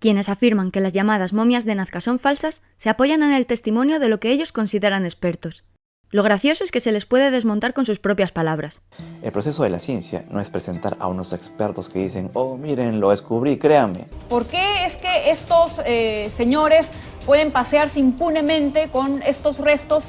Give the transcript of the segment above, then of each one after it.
Quienes afirman que las llamadas momias de Nazca son falsas se apoyan en el testimonio de lo que ellos consideran expertos. Lo gracioso es que se les puede desmontar con sus propias palabras. El proceso de la ciencia no es presentar a unos expertos que dicen, oh, miren, lo descubrí, créanme. ¿Por qué es que estos señores pueden pasearse impunemente con estos restos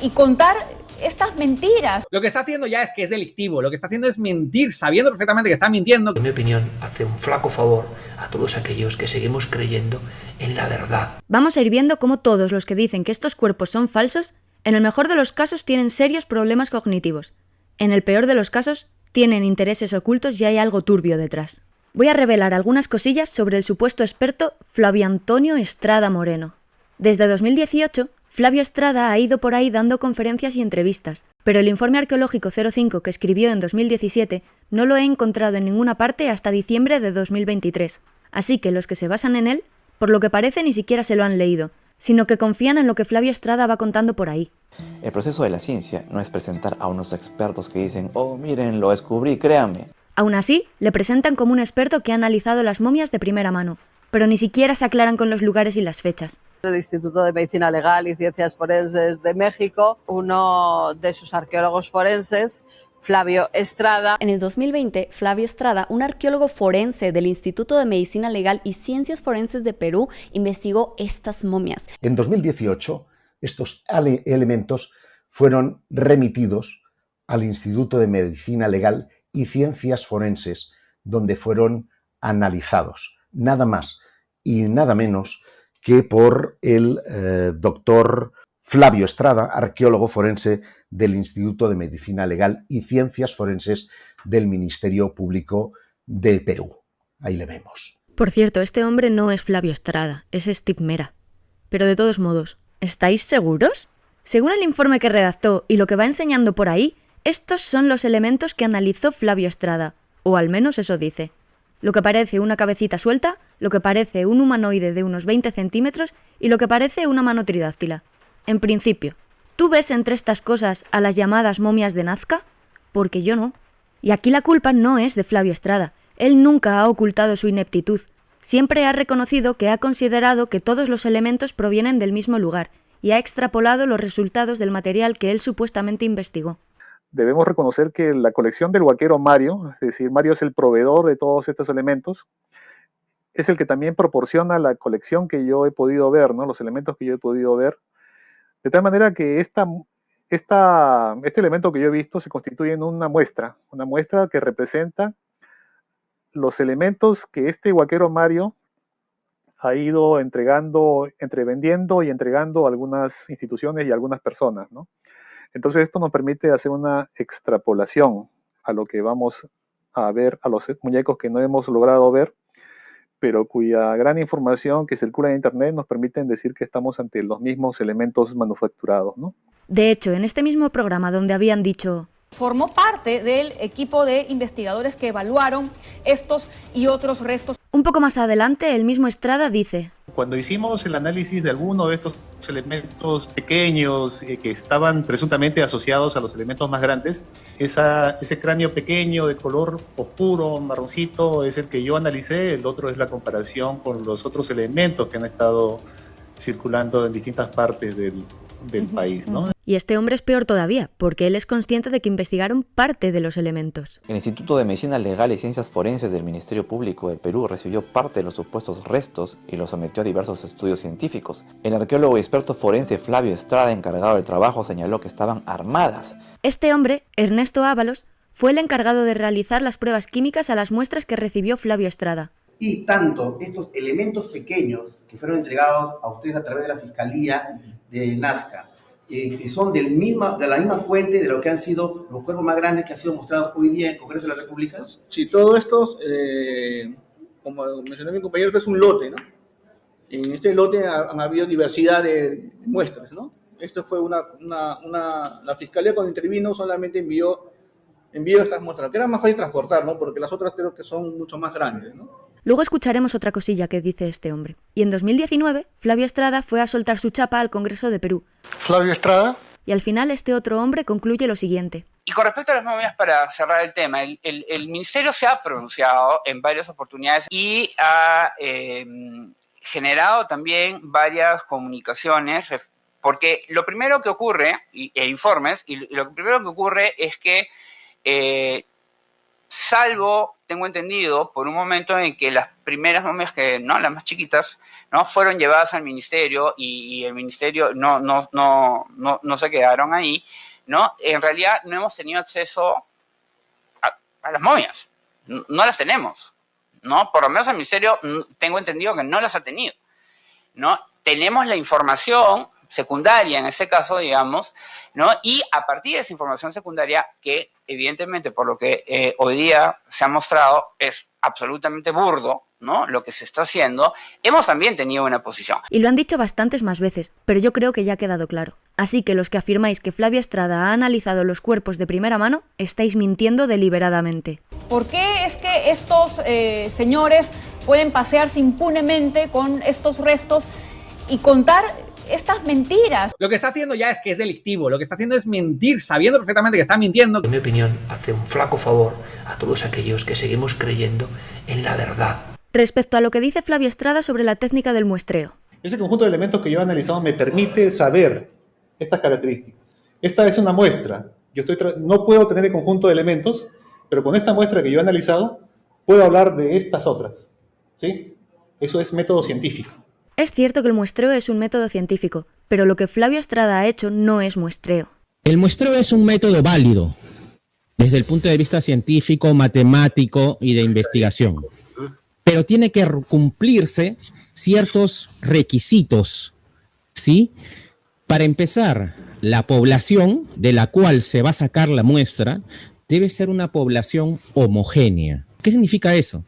y contar estas mentiras? Lo que está haciendo ya es que es delictivo, lo que está haciendo es mentir, sabiendo perfectamente que está mintiendo. En mi opinión, hace un flaco favor a todos aquellos que seguimos creyendo en la verdad. Vamos a ir viendo cómo todos los que dicen que estos cuerpos son falsos, en el mejor de los casos tienen serios problemas cognitivos. En el peor de los casos, tienen intereses ocultos y hay algo turbio detrás. Voy a revelar algunas cosillas sobre el supuesto experto Flavio Antonio Estrada Moreno. Desde 2018, Flavio Estrada ha ido por ahí dando conferencias y entrevistas, pero el informe arqueológico 05 que escribió en 2017 no lo he encontrado en ninguna parte hasta diciembre de 2023. Así que los que se basan en él, por lo que parece ni siquiera se lo han leído, sino que confían en lo que Flavio Estrada va contando por ahí. El proceso de la ciencia no es presentar a unos expertos que dicen, oh, miren, lo descubrí, créanme. Aún así, le presentan como un experto que ha analizado las momias de primera mano, pero ni siquiera se aclaran con los lugares y las fechas. El Instituto de Medicina Legal y Ciencias Forenses de México, uno de sus arqueólogos forenses, Flavio Estrada. En el 2020, Flavio Estrada, un arqueólogo forense del Instituto de Medicina Legal y Ciencias Forenses de Perú, investigó estas momias. En 2018, estos elementos fueron remitidos al Instituto de Medicina Legal y Ciencias Forenses, donde fueron analizados, nada más y nada menos que por el doctor Flavio Estrada, arqueólogo forense del Instituto de Medicina Legal y Ciencias Forenses del Ministerio Público de Perú. Ahí le vemos. Por cierto, este hombre no es Flavio Estrada, es Steve Mera. Pero de todos modos, ¿estáis seguros? Según el informe que redactó y lo que va enseñando por ahí, estos son los elementos que analizó Flavio Estrada, o al menos eso dice. Lo que parece una cabecita suelta, lo que parece un humanoide de unos 20 centímetros y lo que parece una mano tridáctila. En principio, ¿tú ves entre estas cosas a las llamadas momias de Nazca? Porque yo no. Y aquí la culpa no es de Flavio Estrada. Él nunca ha ocultado su ineptitud. Siempre ha reconocido que ha considerado que todos los elementos provienen del mismo lugar y ha extrapolado los resultados del material que él supuestamente investigó. Debemos reconocer que la colección del huaquero Mario, es decir, Mario es el proveedor de todos estos elementos, es el que también proporciona la colección que yo he podido ver, ¿no? Los elementos que yo he podido ver. De tal manera que este elemento que yo he visto se constituye en una muestra que representa los elementos que este huaquero Mario ha ido vendiendo y entregando a algunas instituciones y a algunas personas, ¿no? Entonces esto nos permite hacer una extrapolación a lo que vamos a ver, a los muñecos que no hemos logrado ver, pero cuya gran información que circula en Internet nos permiten decir que estamos ante los mismos elementos manufacturados, ¿no? De hecho, en este mismo programa donde habían dicho... Formó parte del equipo de investigadores que evaluaron estos y otros restos. Un poco más adelante, el mismo Estrada dice... Cuando hicimos el análisis de alguno de estos elementos pequeños que estaban presuntamente asociados a los elementos más grandes, ese cráneo pequeño de color oscuro, marroncito, es el que yo analicé. El otro es la comparación con los otros elementos que han estado circulando en distintas partes del país, ¿no? Y este hombre es peor todavía, porque él es consciente de que investigaron parte de los elementos. El Instituto de Medicina Legal y Ciencias Forenses del Ministerio Público del Perú recibió parte de los supuestos restos y los sometió a diversos estudios científicos. El arqueólogo y experto forense Flavio Estrada, encargado del trabajo, señaló que estaban armadas. Este hombre, Ernesto Ábalos, fue el encargado de realizar las pruebas químicas a las muestras que recibió Flavio Estrada. Y tanto estos elementos pequeños que fueron entregados a ustedes a través de la Fiscalía de Nazca, que son de la misma fuente de lo que han sido los cuerpos más grandes que han sido mostrados hoy día en el Congreso de la República. Sí, todos estos, como mencionó mi compañero, este es un lote, ¿no? En este lote han habido diversidad de muestras, ¿no? Esto fue la Fiscalía cuando intervino solamente envió estas muestras, que era más fácil transportar, ¿no? Porque las otras creo que son mucho más grandes, ¿no? Luego escucharemos otra cosilla que dice este hombre. Y en 2019, Flavio Estrada fue a soltar su chapa al Congreso de Perú. Flavio Estrada. Y al final este otro hombre concluye lo siguiente. Y con respecto a las momias, para cerrar el tema, el Ministerio se ha pronunciado en varias oportunidades y ha generado también varias comunicaciones, porque lo primero que ocurre, e informes, y lo primero que ocurre es que, salvo, tengo entendido, por un momento en que las primeras momias, que no, las más chiquitas, no fueron llevadas al ministerio y el ministerio no se quedaron ahí, ¿no? En realidad no hemos tenido acceso a las momias, no las tenemos, ¿no? Por lo menos el ministerio tengo entendido que no las ha tenido, ¿no? Tenemos la información secundaria en ese caso, digamos, ¿no? Y a partir de esa información secundaria, que evidentemente por lo que hoy día se ha mostrado es absolutamente burdo, ¿no? Lo que se está haciendo, hemos también tenido una posición. Y lo han dicho bastantes más veces, pero yo creo que ya ha quedado claro. Así que los que afirmáis que Flavio Estrada ha analizado los cuerpos de primera mano, estáis mintiendo deliberadamente. ¿Por qué es que estos señores pueden pasearse impunemente con estos restos y contar estas mentiras? Lo que está haciendo ya es que es delictivo, lo que está haciendo es mentir, sabiendo perfectamente que está mintiendo. En mi opinión, hace un flaco favor a todos aquellos que seguimos creyendo en la verdad. Respecto a lo que dice Flavio Estrada sobre la técnica del muestreo. Ese conjunto de elementos que yo he analizado me permite saber estas características. Esta es una muestra. No puedo tener el conjunto de elementos, pero con esta muestra que yo he analizado, puedo hablar de estas otras. ¿Sí? Eso es método científico. Es cierto que el muestreo es un método científico, pero lo que Flavio Estrada ha hecho no es muestreo. El muestreo es un método válido desde el punto de vista científico, matemático y de investigación. Pero tiene que cumplirse ciertos requisitos, ¿sí? Para empezar, la población de la cual se va a sacar la muestra debe ser una población homogénea. ¿Qué significa eso?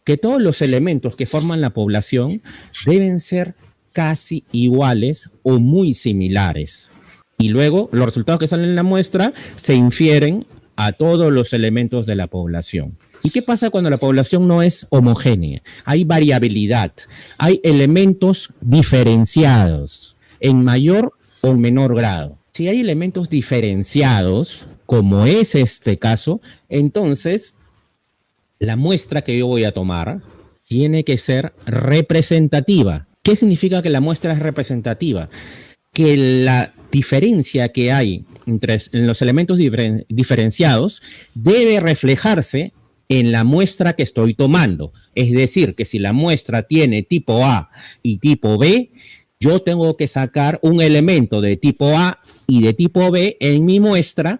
Que todos los elementos que forman la población deben ser casi iguales o muy similares. Y luego los resultados que salen en la muestra se infieren a todos los elementos de la población. ¿Y qué pasa cuando la población no es homogénea? Hay variabilidad, hay elementos diferenciados en mayor o menor grado. Si hay elementos diferenciados, como es este caso, entonces la muestra que yo voy a tomar tiene que ser representativa. ¿Qué significa que la muestra es representativa? Que la diferencia que hay entre los elementos diferenciados debe reflejarse en la muestra que estoy tomando. Es decir, que si la muestra tiene tipo A y tipo B, yo tengo que sacar un elemento de tipo A y de tipo B en mi muestra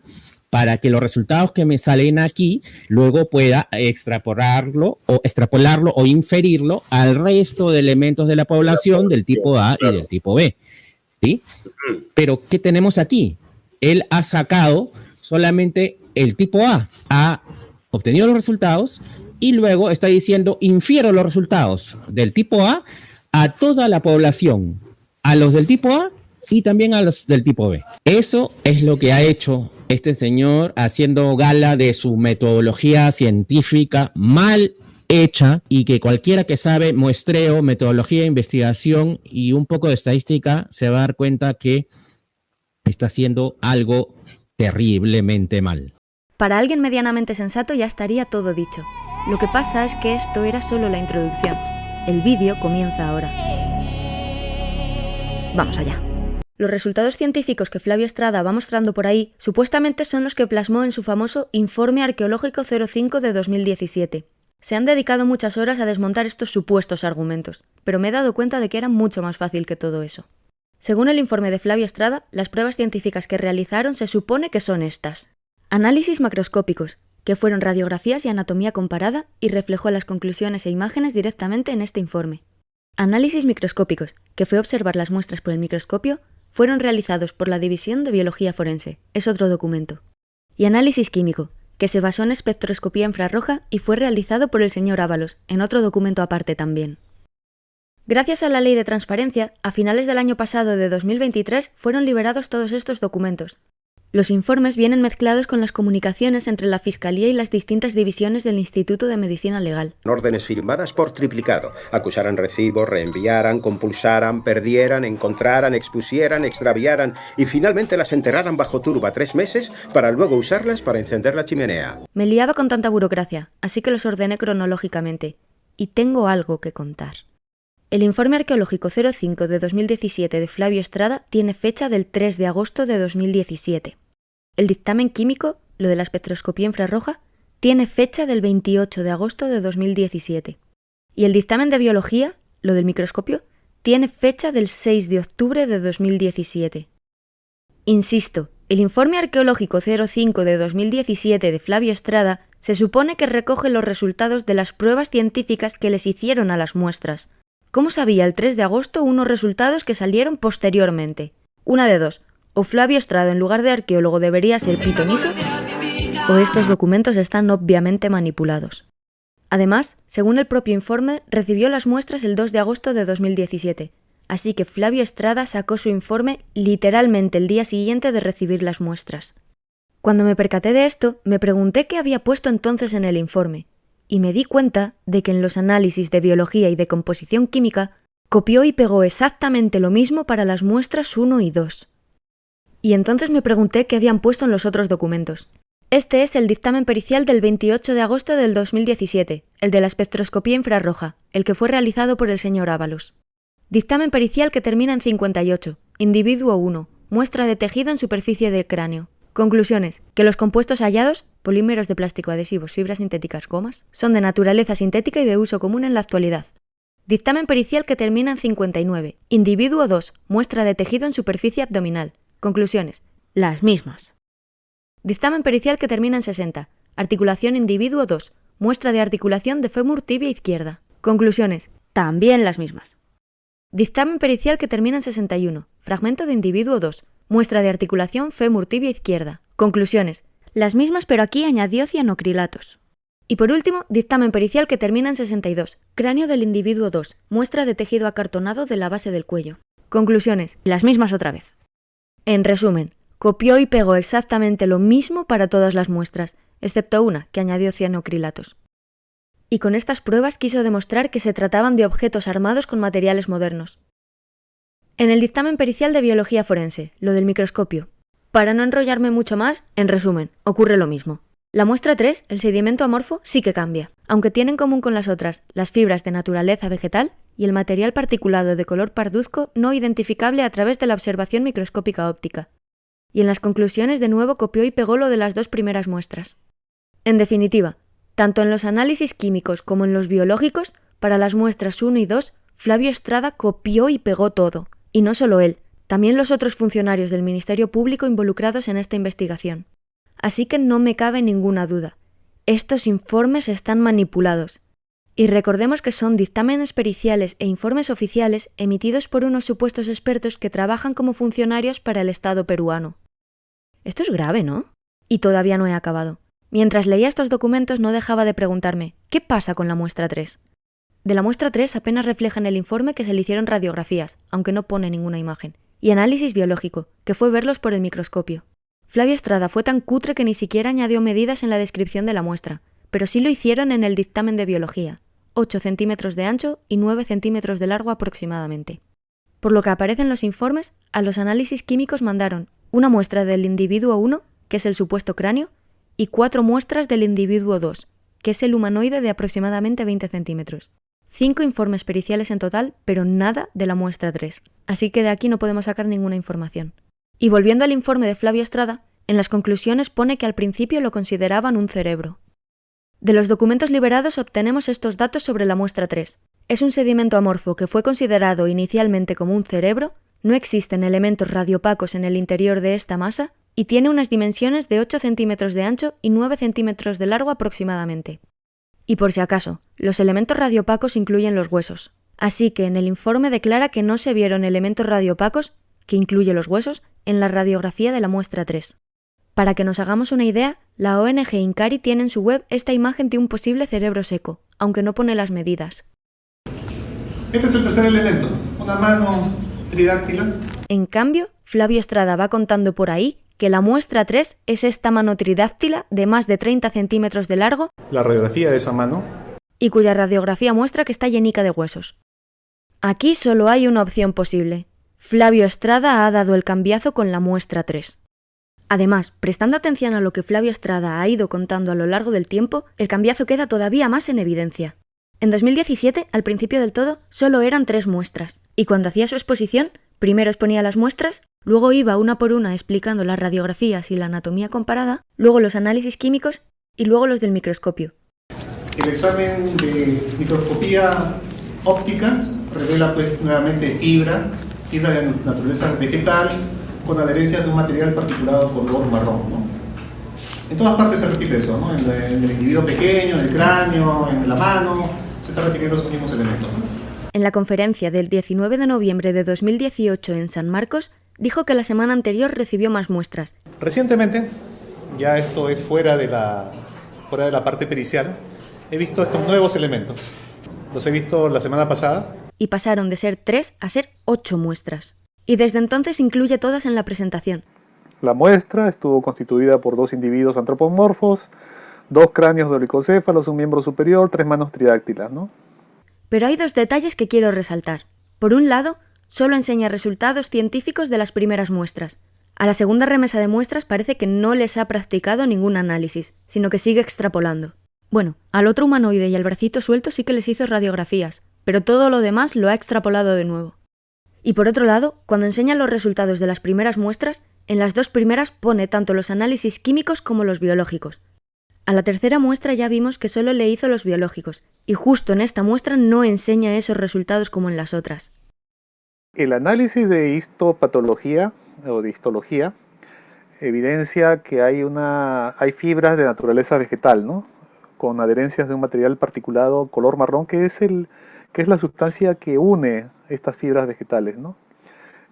para que los resultados que me salen aquí luego pueda extrapolarlo o inferirlo al resto de elementos de la población del tipo A y del tipo B. ¿Sí? Pero ¿qué tenemos aquí? Él ha sacado solamente el tipo A, ha obtenido los resultados y luego está diciendo infiero los resultados del tipo A toda la población, a los del tipo A y también a los del tipo B. Eso es lo que ha hecho este señor, haciendo gala de su metodología científica mal hecha, y que cualquiera que sabe muestreo, metodología de investigación y un poco de estadística se va a dar cuenta que está haciendo algo terriblemente mal. Para alguien medianamente sensato ya estaría todo dicho. Lo que pasa es que esto era solo la introducción. El vídeo comienza ahora. Vamos allá. Los resultados científicos que Flavio Estrada va mostrando por ahí supuestamente son los que plasmó en su famoso Informe Arqueológico 05 de 2017. Se han dedicado muchas horas a desmontar estos supuestos argumentos, pero me he dado cuenta de que era mucho más fácil que todo eso. Según el informe de Flavio Estrada, las pruebas científicas que realizaron se supone que son estas. Análisis macroscópicos, que fueron radiografías y anatomía comparada y reflejó las conclusiones e imágenes directamente en este informe. Análisis microscópicos, que fue observar las muestras por el microscopio, fueron realizados por la División de Biología Forense, es otro documento. Y análisis químico, que se basó en espectroscopía infrarroja y fue realizado por el señor Ábalos, en otro documento aparte también. Gracias a la Ley de Transparencia, a finales del año pasado de 2023 fueron liberados todos estos documentos. Los informes vienen mezclados con las comunicaciones entre la Fiscalía y las distintas divisiones del Instituto de Medicina Legal. Órdenes firmadas por triplicado. Acusaran recibos, reenviaran, compulsaran, perdieran, encontraran, expusieran, extraviaran y finalmente las enterraran bajo turba 3 meses para luego usarlas para encender la chimenea. Me liaba con tanta burocracia, así que los ordené cronológicamente. Y tengo algo que contar. El informe arqueológico 05 de 2017 de Flavio Estrada tiene fecha del 3 de agosto de 2017. El dictamen químico, lo de la espectroscopía infrarroja, tiene fecha del 28 de agosto de 2017. Y el dictamen de biología, lo del microscopio, tiene fecha del 6 de octubre de 2017. Insisto, el informe arqueológico 05 de 2017 de Flavio Estrada se supone que recoge los resultados de las pruebas científicas que les hicieron a las muestras. ¿Cómo sabía el 3 de agosto unos resultados que salieron posteriormente? Una de dos, o Flavio Estrada en lugar de arqueólogo debería ser pitoniso, o estos documentos están obviamente manipulados. Además, según el propio informe, recibió las muestras el 2 de agosto de 2017, así que Flavio Estrada sacó su informe literalmente el día siguiente de recibir las muestras. Cuando me percaté de esto, me pregunté qué había puesto entonces en el informe, y me di cuenta de que en los análisis de biología y de composición química copió y pegó exactamente lo mismo para las muestras 1 y 2. Y entonces me pregunté qué habían puesto en los otros documentos. Este es el dictamen pericial del 28 de agosto del 2017, el de la espectroscopía infrarroja, el que fue realizado por el señor Ábalos. Dictamen pericial que termina en 58, individuo 1, muestra de tejido en superficie del cráneo. Conclusiones, que los compuestos hallados, polímeros de plástico, adhesivos, fibras sintéticas, gomas, son de naturaleza sintética y de uso común en la actualidad. Dictamen pericial que termina en 59, individuo 2, muestra de tejido en superficie abdominal. Conclusiones, las mismas. Dictamen pericial que termina en 60, articulación individuo 2, muestra de articulación de fémur tibia izquierda. Conclusiones, también las mismas. Dictamen pericial que termina en 61, fragmento de individuo 2, muestra de articulación fémur tibia izquierda. Conclusiones, las mismas pero aquí añadió cianocrilatos. Y por último, dictamen pericial que termina en 62, cráneo del individuo 2, muestra de tejido acartonado de la base del cuello. Conclusiones, las mismas otra vez. En resumen, copió y pegó exactamente lo mismo para todas las muestras, excepto una, que añadió cianocrilatos. Y con estas pruebas quiso demostrar que se trataban de objetos armados con materiales modernos. En el dictamen pericial de biología forense, lo del microscopio. Para no enrollarme mucho más, en resumen, ocurre lo mismo. La muestra 3, el sedimento amorfo, sí que cambia, aunque tiene en común con las otras las fibras de naturaleza vegetal y el material particulado de color parduzco no identificable a través de la observación microscópica óptica. Y en las conclusiones de nuevo copió y pegó lo de las 2 primeras muestras. En definitiva, tanto en los análisis químicos como en los biológicos, para las muestras 1 y 2, Flavio Estrada copió y pegó todo. Y no solo él, también los otros funcionarios del Ministerio Público involucrados en esta investigación. Así que no me cabe ninguna duda. Estos informes están manipulados. Y recordemos que son dictámenes periciales e informes oficiales emitidos por unos supuestos expertos que trabajan como funcionarios para el Estado peruano. Esto es grave, ¿no? Y todavía no he acabado. Mientras leía estos documentos no dejaba de preguntarme, ¿qué pasa con la muestra 3? De la muestra 3 apenas refleja en el informe que se le hicieron radiografías, aunque no pone ninguna imagen, y análisis biológico, que fue verlos por el microscopio. Flavio Estrada fue tan cutre que ni siquiera añadió medidas en la descripción de la muestra, pero sí lo hicieron en el dictamen de biología, 8 centímetros de ancho y 9 centímetros de largo aproximadamente. Por lo que aparece en los informes, a los análisis químicos mandaron una muestra del individuo 1, que es el supuesto cráneo, y 4 muestras del individuo 2, que es el humanoide de aproximadamente 20 centímetros. 5 informes periciales en total, pero nada de la muestra 3. Así que de aquí no podemos sacar ninguna información. Y volviendo al informe de Flavio Estrada, en las conclusiones pone que al principio lo consideraban un cerebro. De los documentos liberados obtenemos estos datos sobre la muestra 3. Es un sedimento amorfo que fue considerado inicialmente como un cerebro, no existen elementos radiopacos en el interior de esta masa y tiene unas dimensiones de 8 centímetros de ancho y 9 centímetros de largo aproximadamente. Y por si acaso, los elementos radiopacos incluyen los huesos. Así que en el informe declara que no se vieron elementos radiopacos, que incluye los huesos, en la radiografía de la muestra 3. Para que nos hagamos una idea, la ONG Incari tiene en su web esta imagen de un posible cerebro seco, aunque no pone las medidas. Este es el tercer elemento, una mano tridáctila. En cambio, Flavio Estrada va contando por ahí que la muestra 3 es esta mano tridáctila de más de 30 centímetros de largo La radiografía de esa mano y cuya radiografía muestra que está llenica de huesos. Aquí solo hay una opción posible. Flavio Estrada ha dado el cambiazo con la muestra 3. Además, prestando atención a lo que Flavio Estrada ha ido contando a lo largo del tiempo, el cambiazo queda todavía más en evidencia. En 2017, al principio del todo, solo eran 3 muestras, y cuando hacía su exposición, primero exponía las muestras, luego iba una por una explicando las radiografías y la anatomía comparada, luego los análisis químicos y luego los del microscopio. El examen de microscopía óptica revela pues nuevamente fibra de naturaleza vegetal con adherencias de un material particulado color marrón, ¿no? En todas partes se repite eso, ¿no? En el individuo pequeño, en el cráneo, en la mano, se están repitiendo esos mismos elementos, ¿no? En la conferencia del 19 de noviembre de 2018 en San Marcos, dijo que la semana anterior recibió más muestras. Recientemente, ya esto es fuera de la parte pericial, he visto estos nuevos elementos. Los he visto la semana pasada. Y pasaron de ser 3 a ser 8 muestras. Y desde entonces incluye todas en la presentación. La muestra estuvo constituida por 2 individuos antropomorfos, 2 cráneos dolicocéfalos, un miembro superior, 3 manos tridáctilas, ¿no? Pero hay 2 detalles que quiero resaltar. Por un lado, solo enseña resultados científicos de las primeras muestras. A la segunda remesa de muestras parece que no les ha practicado ningún análisis, sino que sigue extrapolando. Bueno, al otro humanoide y al bracito suelto sí que les hizo radiografías, pero todo lo demás lo ha extrapolado de nuevo. Y por otro lado, cuando enseña los resultados de las primeras muestras, en las 2 primeras pone tanto los análisis químicos como los biológicos. A la tercera muestra ya vimos que solo le hizo los biológicos, y justo en esta muestra no enseña esos resultados como en las otras. El análisis de histopatología o de histología evidencia que hay fibras de naturaleza vegetal, ¿no? Con adherencias de un material particulado color marrón, que es la sustancia que une estas fibras vegetales, ¿no?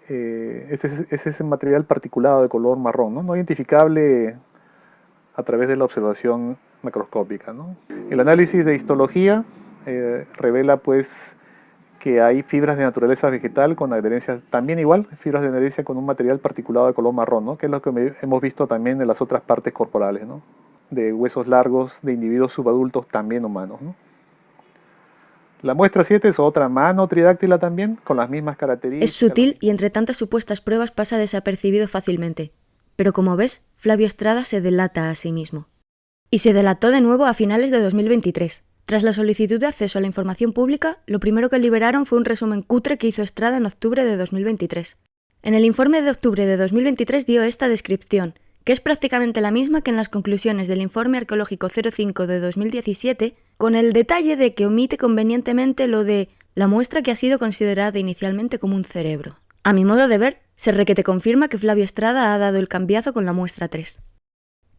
Ese es el material particulado de color marrón, ¿no? No identificable a través de la observación macroscópica, ¿no? El análisis de histología revela pues que hay fibras de naturaleza vegetal con adherencias, también igual, fibras de adherencia con un material particulado de color marrón, ¿no? Que es lo que hemos visto también en las otras partes corporales, ¿no? De huesos largos de individuos subadultos también humanos, ¿no? La muestra 7 es otra mano tridáctila también, con las mismas características. Es sutil y entre tantas supuestas pruebas pasa desapercibido fácilmente. Pero como ves, Flavio Estrada se delata a sí mismo. Y se delató de nuevo a finales de 2023. Tras la solicitud de acceso a la información pública, lo primero que liberaron fue un resumen cutre que hizo Estrada en octubre de 2023. En el informe de octubre de 2023 dio esta descripción, que es prácticamente la misma que en las conclusiones del informe arqueológico 05 de 2017, con el detalle de que omite convenientemente lo de la muestra que ha sido considerada inicialmente como un cerebro. A mi modo de ver, se requete confirma que Flavio Estrada ha dado el cambiazo con la muestra 3.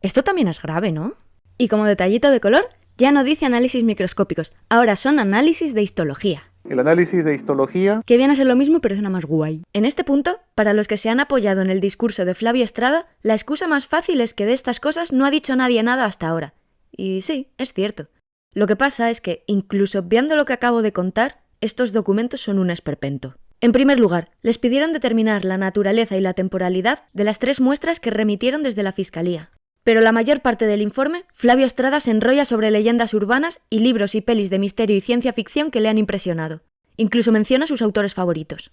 Esto también es grave, ¿no? Y como detallito de color, ya no dice análisis microscópicos, ahora son análisis de histología. El análisis de histología, que viene a ser lo mismo pero es una más guay. En este punto, para los que se han apoyado en el discurso de Flavio Estrada, la excusa más fácil es que de estas cosas no ha dicho nadie nada hasta ahora. Y sí, es cierto. Lo que pasa es que, incluso obviando lo que acabo de contar, estos documentos son un esperpento. En primer lugar, les pidieron determinar la naturaleza y la temporalidad de las 3 muestras que remitieron desde la Fiscalía. Pero la mayor parte del informe, Flavio Estrada se enrolla sobre leyendas urbanas y libros y pelis de misterio y ciencia ficción que le han impresionado. Incluso menciona sus autores favoritos.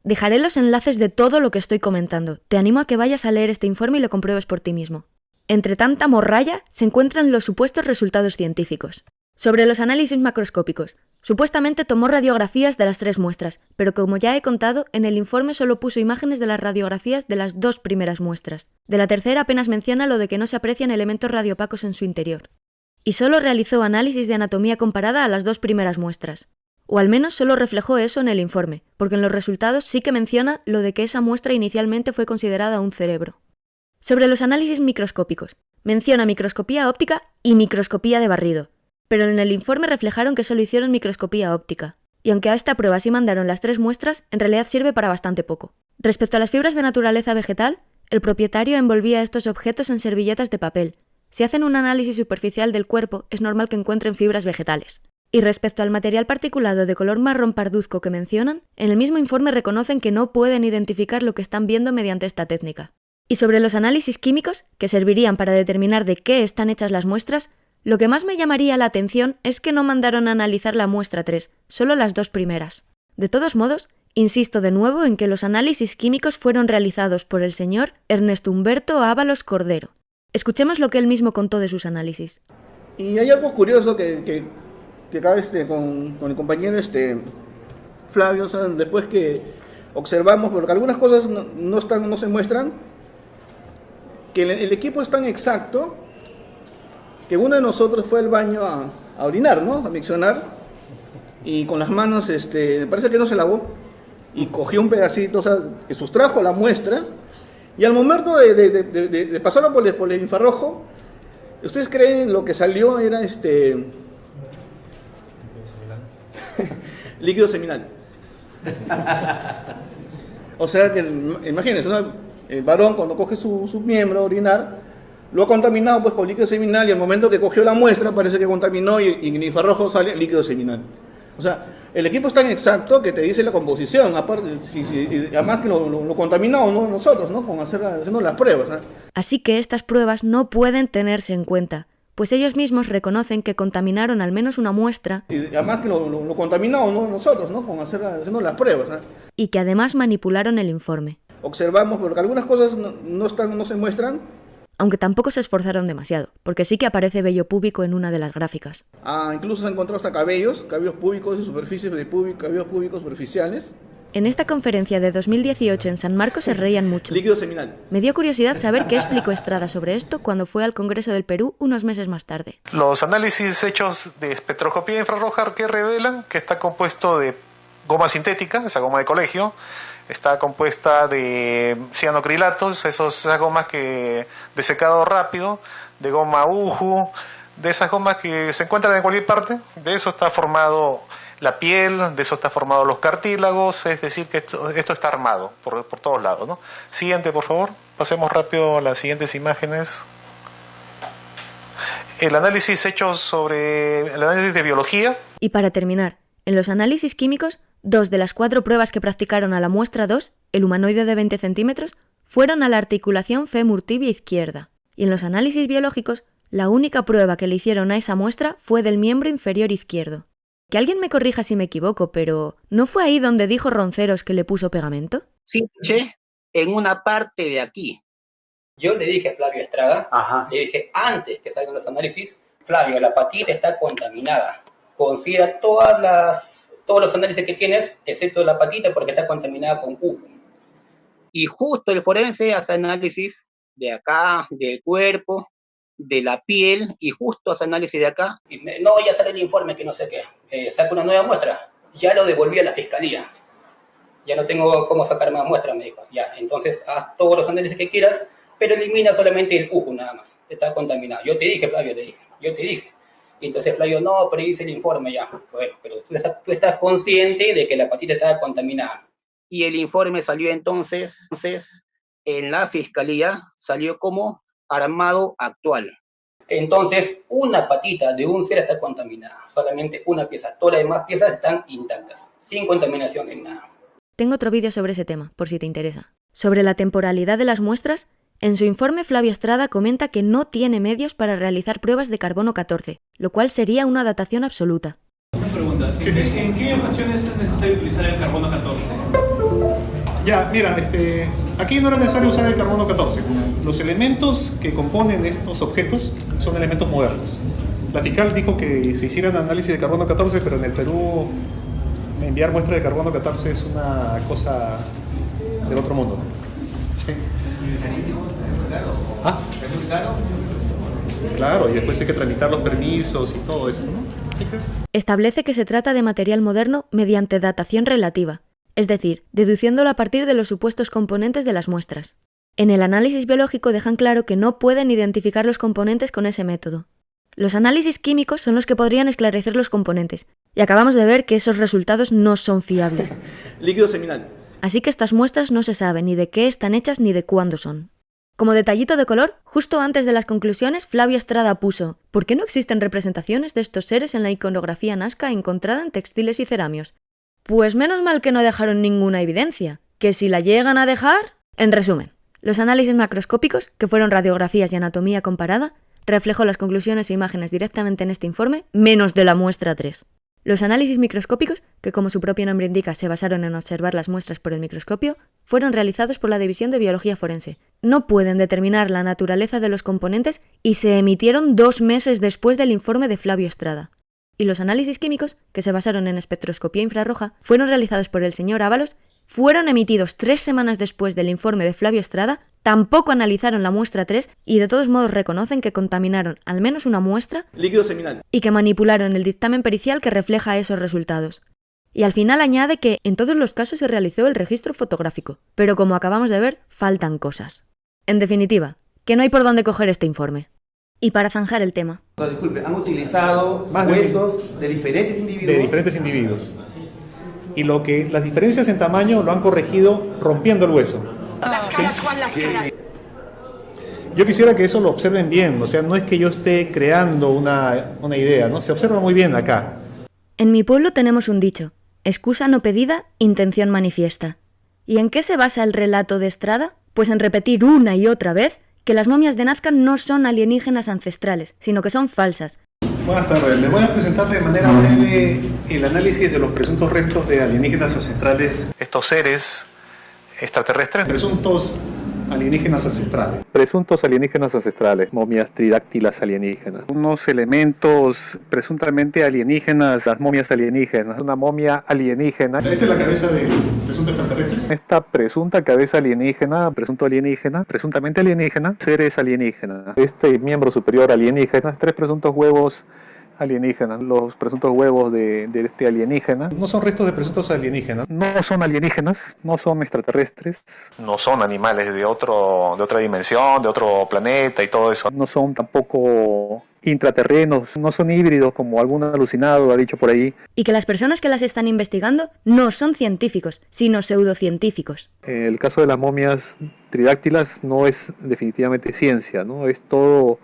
Dejaré los enlaces de todo lo que estoy comentando. Te animo a que vayas a leer este informe y lo compruebes por ti mismo. Entre tanta morralla se encuentran los supuestos resultados científicos. Sobre los análisis macroscópicos. Supuestamente tomó radiografías de las 3 muestras, pero como ya he contado, en el informe solo puso imágenes de las radiografías de las 2 primeras muestras. De la tercera apenas menciona lo de que no se aprecian elementos radiopacos en su interior. Y solo realizó análisis de anatomía comparada a las 2 primeras muestras. O al menos solo reflejó eso en el informe, porque en los resultados sí que menciona lo de que esa muestra inicialmente fue considerada un cerebro. Sobre los análisis microscópicos, menciona microscopía óptica y microscopía de barrido, pero en el informe reflejaron que solo hicieron microscopía óptica. Y aunque a esta prueba sí mandaron las 3 muestras, en realidad sirve para bastante poco. Respecto a las fibras de naturaleza vegetal, el propietario envolvía estos objetos en servilletas de papel. Si hacen un análisis superficial del cuerpo, es normal que encuentren fibras vegetales. Y respecto al material particulado de color marrón parduzco que mencionan, en el mismo informe reconocen que no pueden identificar lo que están viendo mediante esta técnica. Y sobre los análisis químicos, que servirían para determinar de qué están hechas las muestras, lo que más me llamaría la atención es que no mandaron a analizar la muestra 3, solo las 2 primeras. De todos modos, insisto de nuevo en que los análisis químicos fueron realizados por el señor Ernesto Humberto Ábalos Cordero. Escuchemos lo que él mismo contó de sus análisis. Y hay algo curioso que acá con el compañero Flavio, o sea, después que observamos, porque algunas cosas no se muestran, que el equipo es tan exacto que uno de nosotros fue al baño a orinar, ¿no? A miccionar, y con las manos, parece que no se lavó, y cogió un pedacito, o sea, que sustrajo la muestra, y al momento de pasarlo por el infrarrojo, ¿ustedes creen lo que salió era líquido seminal? O sea que, imagínense, ¿no? El varón cuando coge su miembro a orinar, lo ha contaminado pues con líquido seminal, y al momento que cogió la muestra parece que contaminó y en el infrarrojo sale líquido seminal. O sea, el equipo es tan exacto que te dice la composición, aparte, además que lo contaminamos, ¿no? Nosotros, ¿no? Haciendo las pruebas, ¿no? Así que estas pruebas no pueden tenerse en cuenta, pues ellos mismos reconocen que contaminaron al menos una muestra y además que lo contaminamos, ¿no? Nosotros, ¿no? Haciendo las pruebas, ¿no? Y que además manipularon el informe. Observamos, porque algunas cosas no se muestran. Aunque tampoco se esforzaron demasiado, porque sí que aparece vello púbico en una de las gráficas. Incluso se han encontrado hasta cabellos púbicos y superficies de cabellos púbicos superficiales. En esta conferencia de 2018 en San Marcos se reían mucho. Líquido seminal. Me dio curiosidad saber qué explicó Estrada sobre esto cuando fue al Congreso del Perú unos meses más tarde. Los análisis hechos de espectroscopía infrarroja que revelan que está compuesto de goma sintética, esa goma de colegio, está compuesta de cianocrilatos, esas gomas de secado rápido, de goma uju, de esas gomas que se encuentran en cualquier parte. De eso está formado la piel, de eso está formado los cartílagos, es decir que esto está armado por todos lados, ¿no? Siguiente, por favor. Pasemos rápido a las siguientes imágenes. El análisis hecho sobre el análisis de biología. Y para terminar, en los análisis químicos, 2 de las 4 pruebas que practicaron a la muestra 2, el humanoide de 20 centímetros, fueron a la articulación fémur tibia izquierda. Y en los análisis biológicos, la única prueba que le hicieron a esa muestra fue del miembro inferior izquierdo. Que alguien me corrija si me equivoco, pero ¿no fue ahí donde dijo Ronceros que le puso pegamento? Sí, en una parte de aquí. Yo le dije a Flavio Estrada, le dije antes que salgan los análisis, Flavio, la patita está contaminada. Considera todos los análisis que tienes, excepto la patita, porque está contaminada con ujo. Y justo el forense hace análisis de acá, del cuerpo, de la piel, y justo hace análisis de acá. Y no, ya sale el informe que no sé qué. Saca una nueva muestra. Ya lo devolví a la fiscalía. Ya no tengo cómo sacar más muestras, me dijo. Ya, entonces haz todos los análisis que quieras, pero elimina solamente el ujo nada más. Está contaminado. Yo te dije, Flavio, yo te dije. Y entonces Flavio, no, pero hice el informe ya. Bueno, pero tú estás consciente de que la patita estaba contaminada. Y el informe salió entonces en la fiscalía, salió como armado actual. Entonces, una patita de un ser está contaminada. Solamente una pieza. Todas las demás piezas están intactas. Sin contaminación, sin nada. Tengo otro vídeo sobre ese tema, por si te interesa. Sobre la temporalidad de las muestras, en su informe Flavio Estrada comenta que no tiene medios para realizar pruebas de carbono 14, lo cual sería una datación absoluta. Una pregunta, ¿en qué ocasiones es necesario utilizar el carbono 14? Ya, mira, aquí no era necesario usar el carbono 14. Los elementos que componen estos objetos son elementos modernos. La fiscal dijo que se hicieran análisis de carbono 14, pero en el Perú enviar muestras de carbono 14 es una cosa del otro mundo. Sí. ¿Es muy caro? Claro, y después hay que tramitar los permisos y todo eso, ¿no? Sí, claro. Establece que se trata de material moderno mediante datación relativa, es decir, deduciéndolo a partir de los supuestos componentes de las muestras. En el análisis biológico dejan claro que no pueden identificar los componentes con ese método. Los análisis químicos son los que podrían esclarecer los componentes, y acabamos de ver que esos resultados no son fiables. Líquido seminal. Así que estas muestras no se sabe ni de qué están hechas ni de cuándo son. Como detallito de color, justo antes de las conclusiones, Flavio Estrada puso: ¿por qué no existen representaciones de estos seres en la iconografía nazca encontrada en textiles y ceramios? Pues menos mal que no dejaron ninguna evidencia, que si la llegan a dejar... En resumen, Los análisis macroscópicos, que fueron radiografías y anatomía comparada, reflejó las conclusiones e imágenes directamente en este informe, menos de la muestra 3. Los análisis microscópicos, que como su propio nombre indica se basaron en observar las muestras por el microscopio, fueron realizados por la División de Biología Forense. No pueden determinar la naturaleza de los componentes y se emitieron 2 meses después del informe de Flavio Estrada. Y los análisis químicos, que se basaron en espectroscopía infrarroja, fueron realizados por el señor Ábalos, fueron emitidos 3 semanas después del informe de Flavio Estrada, tampoco analizaron la muestra 3 y de todos modos reconocen que contaminaron al menos una muestra líquido seminal y que manipularon el dictamen pericial que refleja esos resultados. Y al final añade que en todos los casos se realizó el registro fotográfico, pero como acabamos de ver, faltan cosas. En definitiva, que no hay por dónde coger este informe. Y para zanjar el tema. Disculpe, han utilizado huesos de diferentes individuos. De diferentes individuos. Y las diferencias en tamaño lo han corregido rompiendo el hueso. Las caras, Juan, las caras. Yo quisiera que eso lo observen bien, o sea, no es que yo esté creando una idea, ¿no? Se observa muy bien acá. En mi pueblo tenemos un dicho: excusa no pedida, intención manifiesta. ¿Y en qué se basa el relato de Estrada? Pues en repetir una y otra vez que las momias de Nazca no son alienígenas ancestrales, sino que son falsas. Buenas tardes, les voy a presentar de manera breve el análisis de los presuntos restos de alienígenas ancestrales. Estos seres extraterrestres. Presuntos alienígenas ancestrales. Presuntos alienígenas ancestrales, momias tridáctilas alienígenas. Unos elementos presuntamente alienígenas, las momias alienígenas. Una momia alienígena. ¿Esta es la cabeza del presunto extraterrestre? Esta presunta cabeza alienígena, presuntamente alienígena, seres alienígenas. Este miembro superior alienígena, 3 presuntos huevos alienígenas. Los presuntos huevos de este alienígena no son restos de presuntos alienígenas, no son alienígenas, no son extraterrestres, no son animales de otra dimensión, de otro planeta y todo eso. No son tampoco intraterrenos, no son híbridos como algún alucinado ha dicho por ahí. Y que las personas que las están investigando no son científicos, sino pseudocientíficos. El caso de las momias tridáctilas no es definitivamente ciencia, ¿no? Es todo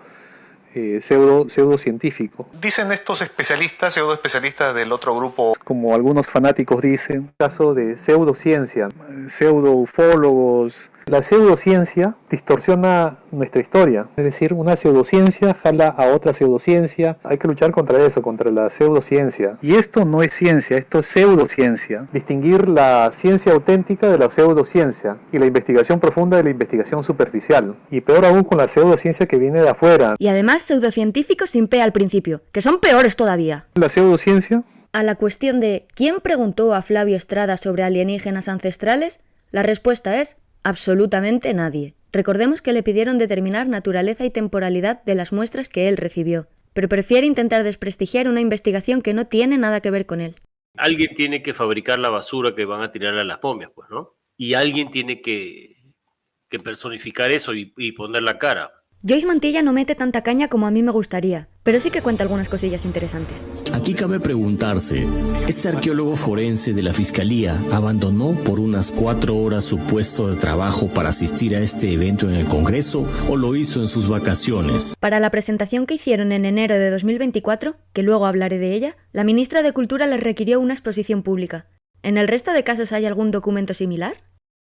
pseudocientífico. Dicen estos pseudoespecialistas del otro grupo, como algunos fanáticos dicen, caso de pseudociencia, pseudoufólogos. La pseudociencia distorsiona nuestra historia, es decir, una pseudociencia jala a otra pseudociencia. Hay que luchar contra eso, contra la pseudociencia. Y esto no es ciencia, esto es pseudociencia. Distinguir la ciencia auténtica de la pseudociencia y la investigación profunda de la investigación superficial. Y peor aún con la pseudociencia que viene de afuera. Y además pseudocientíficos sin P al principio, que son peores todavía. La pseudociencia. A la cuestión de ¿quién preguntó a Flavio Estrada sobre alienígenas ancestrales? La respuesta es absolutamente nadie. Recordemos que le pidieron determinar naturaleza y temporalidad de las muestras que él recibió, pero prefiere intentar desprestigiar una investigación que no tiene nada que ver con él. Alguien tiene que fabricar la basura que van a tirar a las momias, pues, ¿no? Y alguien tiene que personificar eso y poner la cara. Joyce Mantilla no mete tanta caña como a mí me gustaría, pero sí que cuenta algunas cosillas interesantes. Aquí cabe preguntarse, ¿este arqueólogo forense de la Fiscalía abandonó por unas 4 horas su puesto de trabajo para asistir a este evento en el Congreso o lo hizo en sus vacaciones? Para la presentación que hicieron en enero de 2024, que luego hablaré de ella, la ministra de Cultura les requirió una exposición pública. ¿En el resto de casos hay algún documento similar?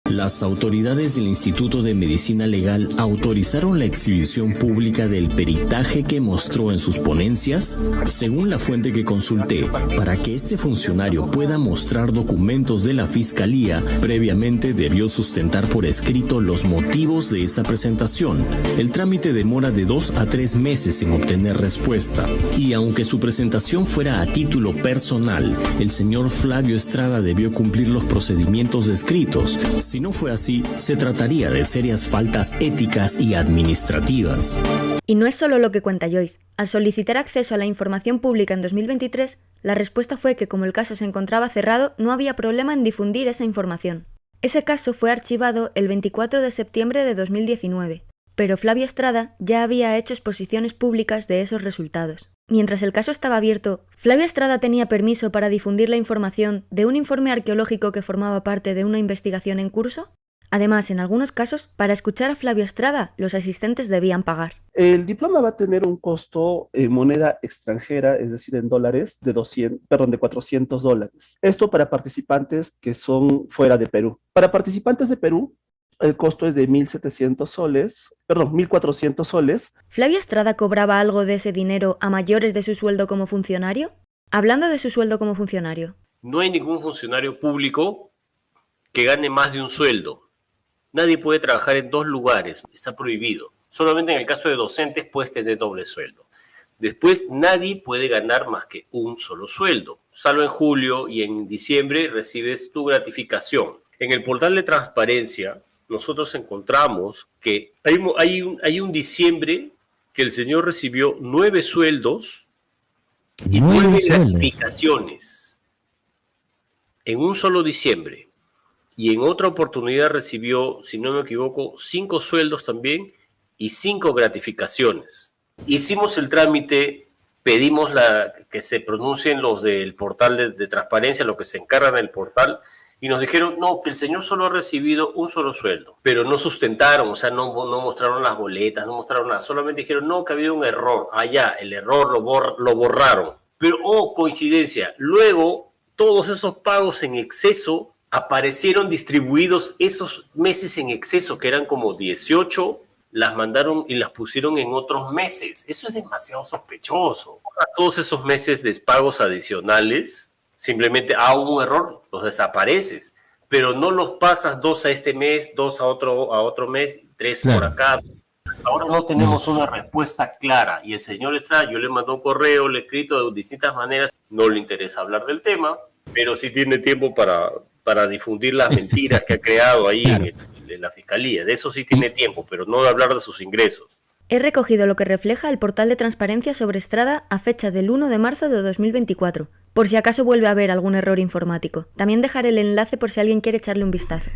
Las autoridades del Instituto de Medicina Legal autorizaron la exhibición pública del peritaje que mostró en sus ponencias. Según la fuente que consulté, para que este funcionario pueda mostrar documentos de la Fiscalía, previamente debió sustentar por escrito los motivos de esa presentación. El trámite demora de 2 a 3 meses en obtener respuesta. Y aunque su presentación fuera a título personal, el señor Flavio Estrada debió cumplir los procedimientos descritos. Si no fue así, se trataría de serias faltas éticas y administrativas. Y no es solo lo que cuenta Joyce. Al solicitar acceso a la información pública en 2023, la respuesta fue que como el caso se encontraba cerrado, no había problema en difundir esa información. Ese caso fue archivado el 24 de septiembre de 2019, pero Flavio Estrada ya había hecho exposiciones públicas de esos resultados. Mientras el caso estaba abierto, Flavio Estrada tenía permiso para difundir la información de un informe arqueológico que formaba parte de una investigación en curso. Además, en algunos casos, para escuchar a Flavio Estrada, los asistentes debían pagar. El diploma va a tener un costo en moneda extranjera, es decir, en dólares, de $400. Esto para participantes que son fuera de Perú. Para participantes de Perú, el costo es de 1.400 soles. ¿Flavio Estrada cobraba algo de ese dinero a mayores de su sueldo como funcionario? Hablando de su sueldo como funcionario. No hay ningún funcionario público que gane más de un sueldo. Nadie puede trabajar en 2 lugares, está prohibido. Solamente en el caso de docentes puedes tener doble sueldo. Después nadie puede ganar más que un solo sueldo. Salvo en julio y en diciembre recibes tu gratificación. En el portal de transparencia nosotros encontramos que hay un diciembre que el señor recibió 9 sueldos y 9 gratificaciones en un solo diciembre. Y en otra oportunidad recibió, si no me equivoco, 5 sueldos también y 5 gratificaciones. Hicimos el trámite, pedimos que se pronuncien los del portal de transparencia, los que se encargan del portal, y nos dijeron, no, que el señor solo ha recibido un solo sueldo, pero no sustentaron, o sea, no mostraron las boletas, no mostraron nada, solamente dijeron, no, que había un error, el error lo borraron. Pero, coincidencia, luego todos esos pagos en exceso aparecieron distribuidos, esos meses en exceso, que eran como 18, las mandaron y las pusieron en otros meses. Eso es demasiado sospechoso. Todos esos meses de pagos adicionales, simplemente un error, los desapareces, pero no los pasas 2 a este mes, 2 a otro mes, 3 por acá. Hasta ahora no tenemos una respuesta clara, y el señor Estrada, yo le mandé un correo, le he escrito de distintas maneras, no le interesa hablar del tema, pero sí tiene tiempo para difundir las mentiras que ha creado ahí en la Fiscalía. De eso sí tiene tiempo, pero no de hablar de sus ingresos. He recogido lo que refleja el portal de transparencia sobre Estrada a fecha del 1 de marzo de 2024, por si acaso vuelve a haber algún error informático. También dejaré el enlace por si alguien quiere echarle un vistazo.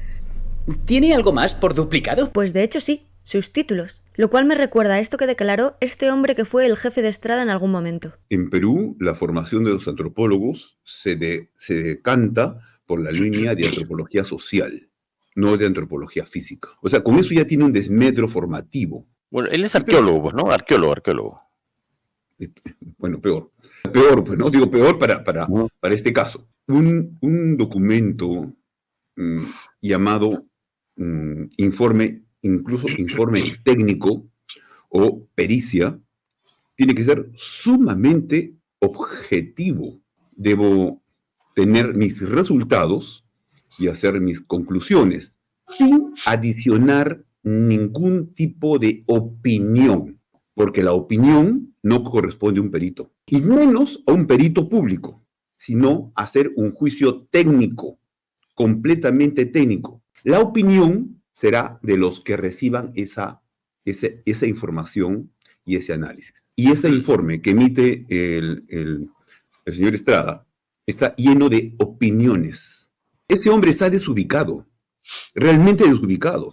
¿Tiene algo más por duplicado? Pues de hecho sí, sus títulos, lo cual me recuerda a esto que declaró este hombre que fue el jefe de Estrada en algún momento. En Perú, la formación de los antropólogos se decanta por la línea de antropología social, no de antropología física. O sea, con eso ya tiene un desmedro formativo. Bueno, él es arqueólogo, pues, ¿no? Arqueólogo. Bueno, peor. Peor, pues, ¿no? Digo peor para este caso. Un documento llamado informe técnico o pericia, tiene que ser sumamente objetivo. Debo tener mis resultados y hacer mis conclusiones sin adicionar ningún tipo de opinión, porque la opinión no corresponde a un perito, y menos a un perito público, sino hacer un juicio técnico, completamente técnico. La opinión será de los que reciban esa información y ese análisis. Y ese informe que emite el señor Estrada está lleno de opiniones. Ese hombre está desubicado, realmente desubicado,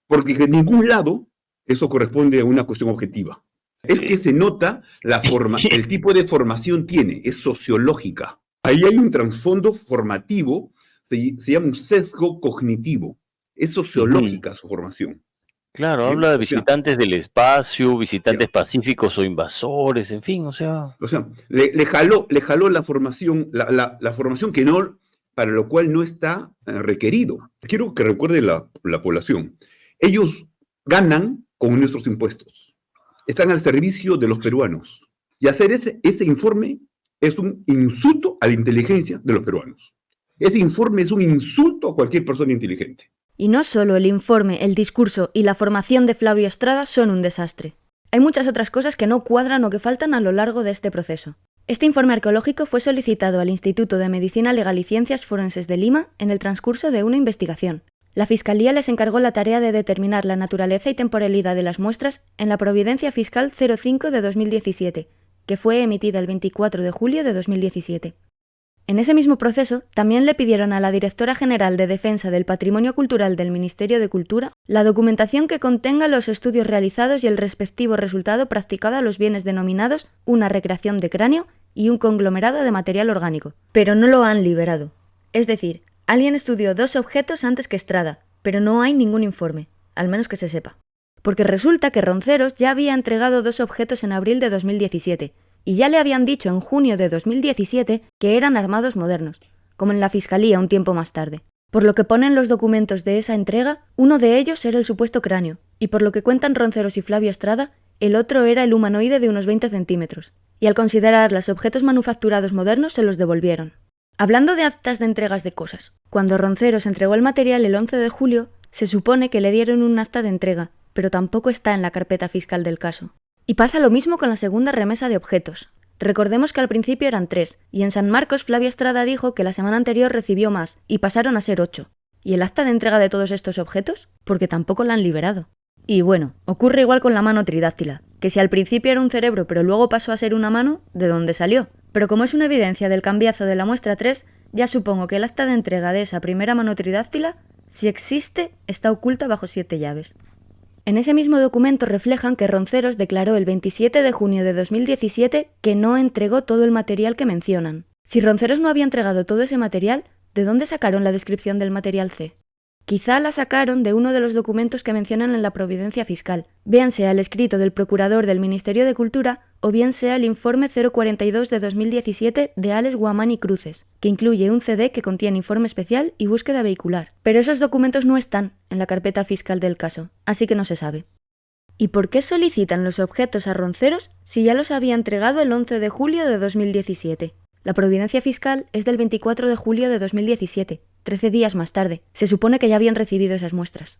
porque en ningún lado eso corresponde a una cuestión objetiva. Es que se nota el tipo de formación tiene, es sociológica. Ahí hay un trasfondo formativo, se llama un sesgo cognitivo, es sociológica su formación. Claro, habla de visitantes del espacio, visitantes pacíficos o invasores, en fin, o sea... O sea, le jaló la formación, la formación que no, para lo cual no está requerido. Quiero que recuerde la población. Ellos ganan con nuestros impuestos. Están al servicio de los peruanos. Y hacer este informe es un insulto a la inteligencia de los peruanos. Ese informe es un insulto a cualquier persona inteligente. Y no solo el informe, el discurso y la formación de Flavio Estrada son un desastre. Hay muchas otras cosas que no cuadran o que faltan a lo largo de este proceso. Este informe arqueológico fue solicitado al Instituto de Medicina Legal y Ciencias Forenses de Lima en el transcurso de una investigación. La Fiscalía les encargó la tarea de determinar la naturaleza y temporalidad de las muestras en la Providencia Fiscal 05 de 2017, que fue emitida el 24 de julio de 2017. En ese mismo proceso, también le pidieron a la Directora General de Defensa del Patrimonio Cultural del Ministerio de Cultura la documentación que contenga los estudios realizados y el respectivo resultado practicado a los bienes denominados una recreación de cráneo y un conglomerado de material orgánico. Pero no lo han liberado. Es decir, alguien estudió 2 objetos antes que Estrada, pero no hay ningún informe, al menos que se sepa. Porque resulta que Ronceros ya había entregado 2 objetos en abril de 2017, y ya le habían dicho en junio de 2017 que eran armados modernos, como en la Fiscalía un tiempo más tarde. Por lo que ponen los documentos de esa entrega, uno de ellos era el supuesto cráneo, y por lo que cuentan Ronceros y Flavio Estrada, el otro era el humanoide de unos 20 centímetros, y al considerarlos objetos manufacturados modernos se los devolvieron. Hablando de actas de entregas de cosas, cuando Ronceros entregó el material el 11 de julio, se supone que le dieron un acta de entrega, pero tampoco está en la carpeta fiscal del caso. Y pasa lo mismo con la segunda remesa de objetos. Recordemos que al principio eran 3, y en San Marcos Flavio Estrada dijo que la semana anterior recibió más, y pasaron a ser 8. ¿Y el acta de entrega de todos estos objetos? Porque tampoco la han liberado. Y bueno, ocurre igual con la mano tridáctila, que si al principio era un cerebro pero luego pasó a ser una mano, ¿de dónde salió? Pero como es una evidencia del cambiazo de la muestra 3, ya supongo que el acta de entrega de esa primera mano tridáctila, si existe, está oculta bajo 7 llaves. En ese mismo documento reflejan que Ronceros declaró el 27 de junio de 2017 que no entregó todo el material que mencionan. Si Ronceros no había entregado todo ese material, ¿de dónde sacaron la descripción del material C? Quizá la sacaron de uno de los documentos que mencionan en la Providencia Fiscal, bien sea el escrito del Procurador del Ministerio de Cultura o bien sea el informe 042 de 2017 de Alex Guamán y Cruces, que incluye un CD que contiene informe especial y búsqueda vehicular. Pero esos documentos no están en la carpeta fiscal del caso, así que no se sabe. ¿Y por qué solicitan los objetos a Ronceros si ya los había entregado el 11 de julio de 2017? La Providencia Fiscal es del 24 de julio de 2017, 13 días más tarde. Se supone que ya habían recibido esas muestras.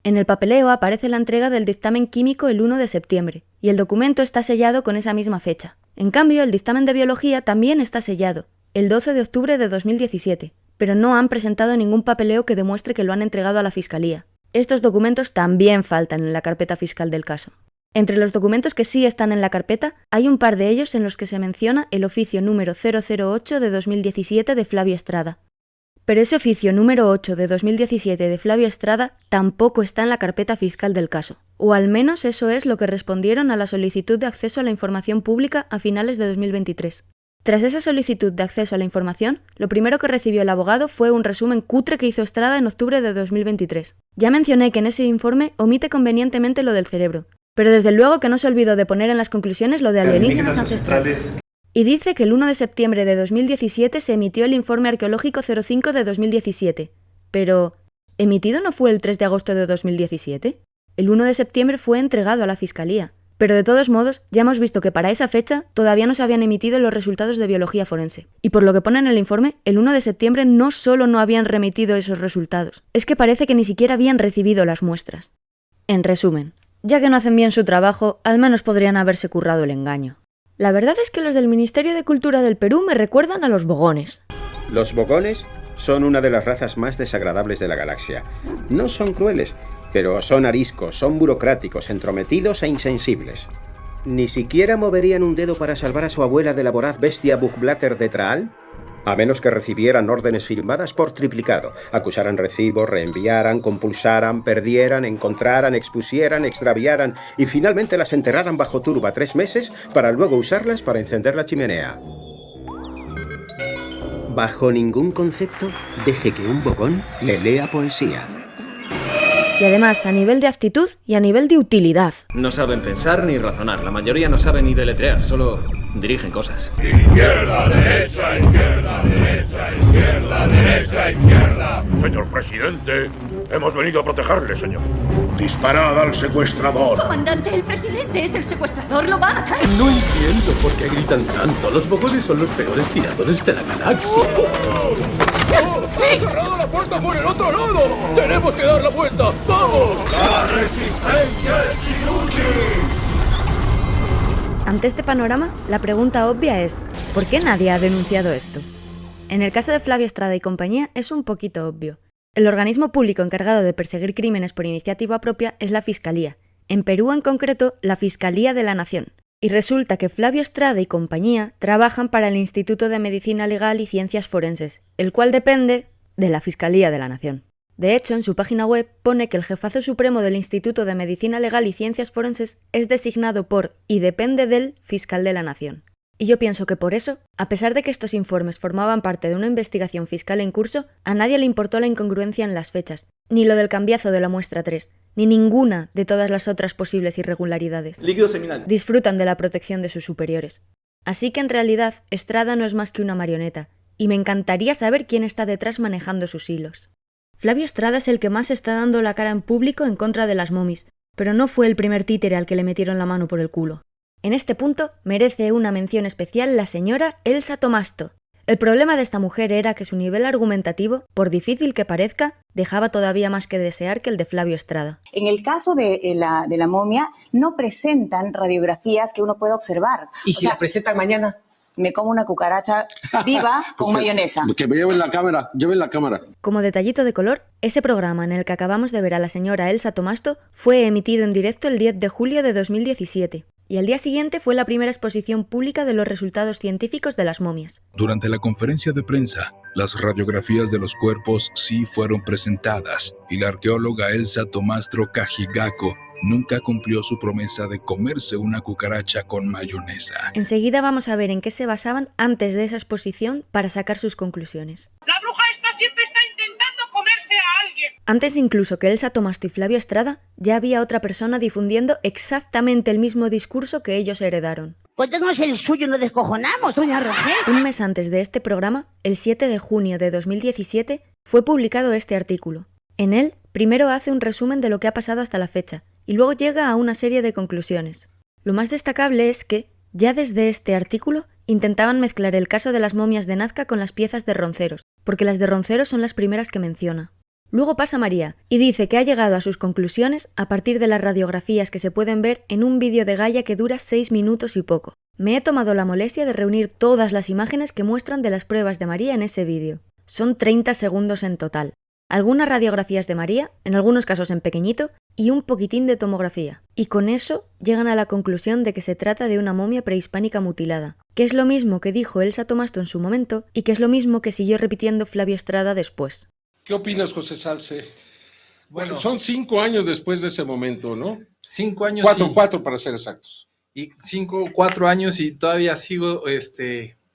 En el papeleo aparece la entrega del dictamen químico el 1 de septiembre, y el documento está sellado con esa misma fecha. En cambio, el dictamen de biología también está sellado, el 12 de octubre de 2017, pero no han presentado ningún papeleo que demuestre que lo han entregado a la Fiscalía. Estos documentos también faltan en la carpeta fiscal del caso. Entre los documentos que sí están en la carpeta, hay un par de ellos en los que se menciona el oficio número 008 de 2017 de Flavio Estrada. Pero ese oficio número 8 de 2017 de Flavio Estrada tampoco está en la carpeta fiscal del caso. O al menos eso es lo que respondieron a la solicitud de acceso a la información pública a finales de 2023. Tras esa solicitud de acceso a la información, lo primero que recibió el abogado fue un resumen cutre que hizo Estrada en octubre de 2023. Ya mencioné que en ese informe omite convenientemente lo del cerebro, pero desde luego que no se olvidó de poner en las conclusiones lo de alienígenas ancestrales. Y dice que el 1 de septiembre de 2017 se emitió el informe arqueológico 05 de 2017. Pero, ¿emitido no fue el 3 de agosto de 2017? El 1 de septiembre fue entregado a la Fiscalía. Pero de todos modos, ya hemos visto que para esa fecha todavía no se habían emitido los resultados de biología forense. Y por lo que pone en el informe, el 1 de septiembre no solo no habían remitido esos resultados, es que parece que ni siquiera habían recibido las muestras. En resumen, ya que no hacen bien su trabajo, al menos podrían haberse currado el engaño. La verdad es que los del Ministerio de Cultura del Perú me recuerdan a los bogones. Los bogones son una de las razas más desagradables de la galaxia. No son crueles, pero son ariscos, son burocráticos, entrometidos e insensibles. ¿Ni siquiera moverían un dedo para salvar a su abuela de la voraz bestia Buchblatter de Traal? A menos que recibieran órdenes firmadas por triplicado, acusaran recibos, reenviaran, compulsaran, perdieran, encontraran, expusieran, extraviaran y finalmente las enterraran bajo turba 3 meses para luego usarlas para encender la chimenea. Bajo ningún concepto, deje que un bogón le lea poesía. Y además, a nivel de actitud y a nivel de utilidad. No saben pensar ni razonar. La mayoría no saben ni deletrear, solo dirigen cosas. Izquierda, derecha, izquierda, derecha, izquierda, derecha, izquierda. Señor presidente, hemos venido a protegerle, señor. Disparad al secuestrador. Comandante, el presidente es el secuestrador, lo va a matar. No entiendo por qué gritan tanto. Los bogones son los peores tiradores de la galaxia. ¡He cerrado la puerta por el otro lado! ¡Tenemos que dar la vuelta! ¡Vamos! ¡La resistencia es inútil! Ante este panorama, la pregunta obvia es, ¿por qué nadie ha denunciado esto? En el caso de Flavio Estrada y compañía es un poquito obvio. El organismo público encargado de perseguir crímenes por iniciativa propia es la Fiscalía, en Perú en concreto la Fiscalía de la Nación. Y resulta que Flavio Estrada y compañía trabajan para el Instituto de Medicina Legal y Ciencias Forenses, el cual depende de la Fiscalía de la Nación. De hecho, en su página web pone que el jefazo supremo del Instituto de Medicina Legal y Ciencias Forenses es designado por y depende del Fiscal de la Nación. Y yo pienso que por eso, a pesar de que estos informes formaban parte de una investigación fiscal en curso, a nadie le importó la incongruencia en las fechas, ni lo del cambiazo de la muestra 3, ni ninguna de todas las otras posibles irregularidades. Líquido seminal. Disfrutan de la protección de sus superiores. Así que en realidad, Estrada no es más que una marioneta, y me encantaría saber quién está detrás manejando sus hilos. Flavio Estrada es el que más está dando la cara en público en contra de las momies, pero no fue el primer títere al que le metieron la mano por el culo. En este punto merece una mención especial la señora Elsa Tomasto. El problema de esta mujer era que su nivel argumentativo, por difícil que parezca, dejaba todavía más que desear que el de Flavio Estrada. En el caso de la momia, no presentan radiografías que uno pueda observar. ¿Y si la presentan mañana? Me como una cucaracha viva con mayonesa. Que me lleven la cámara, Como detallito de color, ese programa en el que acabamos de ver a la señora Elsa Tomasto fue emitido en directo el 10 de julio de 2017. Y al día siguiente fue la primera exposición pública de los resultados científicos de las momias. Durante la conferencia de prensa, las radiografías de los cuerpos sí fueron presentadas y la arqueóloga Elsa Tomastro Cajigako nunca cumplió su promesa de comerse una cucaracha con mayonesa. Enseguida vamos a ver en qué se basaban antes de esa exposición para sacar sus conclusiones. La bruja esta siempre está intentando comerse a alguien. Antes incluso que Elsa Tomasto y Flavio Estrada, ya había otra persona difundiendo exactamente el mismo discurso que ellos heredaron. Pues démonos el suyo y nos descojonamos, doña Rogel. Un mes antes de este programa, el 7 de junio de 2017, fue publicado este artículo. En él, primero hace un resumen de lo que ha pasado hasta la fecha, y luego llega a una serie de conclusiones. Lo más destacable es que, ya desde este artículo, intentaban mezclar el caso de las momias de Nazca con las piezas de Ronceros, porque las de Ronceros son las primeras que menciona. Luego pasa María, y dice que ha llegado a sus conclusiones a partir de las radiografías que se pueden ver en un vídeo de Gaia que dura 6 minutos y poco. Me he tomado la molestia de reunir todas las imágenes que muestran de las pruebas de María en ese vídeo. Son 30 segundos en total. Algunas radiografías de María, en algunos casos en pequeñito, y un poquitín de tomografía. Y con eso llegan a la conclusión de que se trata de una momia prehispánica mutilada, que es lo mismo que dijo Elsa Tomasto en su momento y que es lo mismo que siguió repitiendo Flavio Estrada después. ¿Qué opinas, José Salce? Bueno, son 5 años después de ese momento, ¿no? 5 años. 4 para ser exactos. Y 4 años y todavía sigo,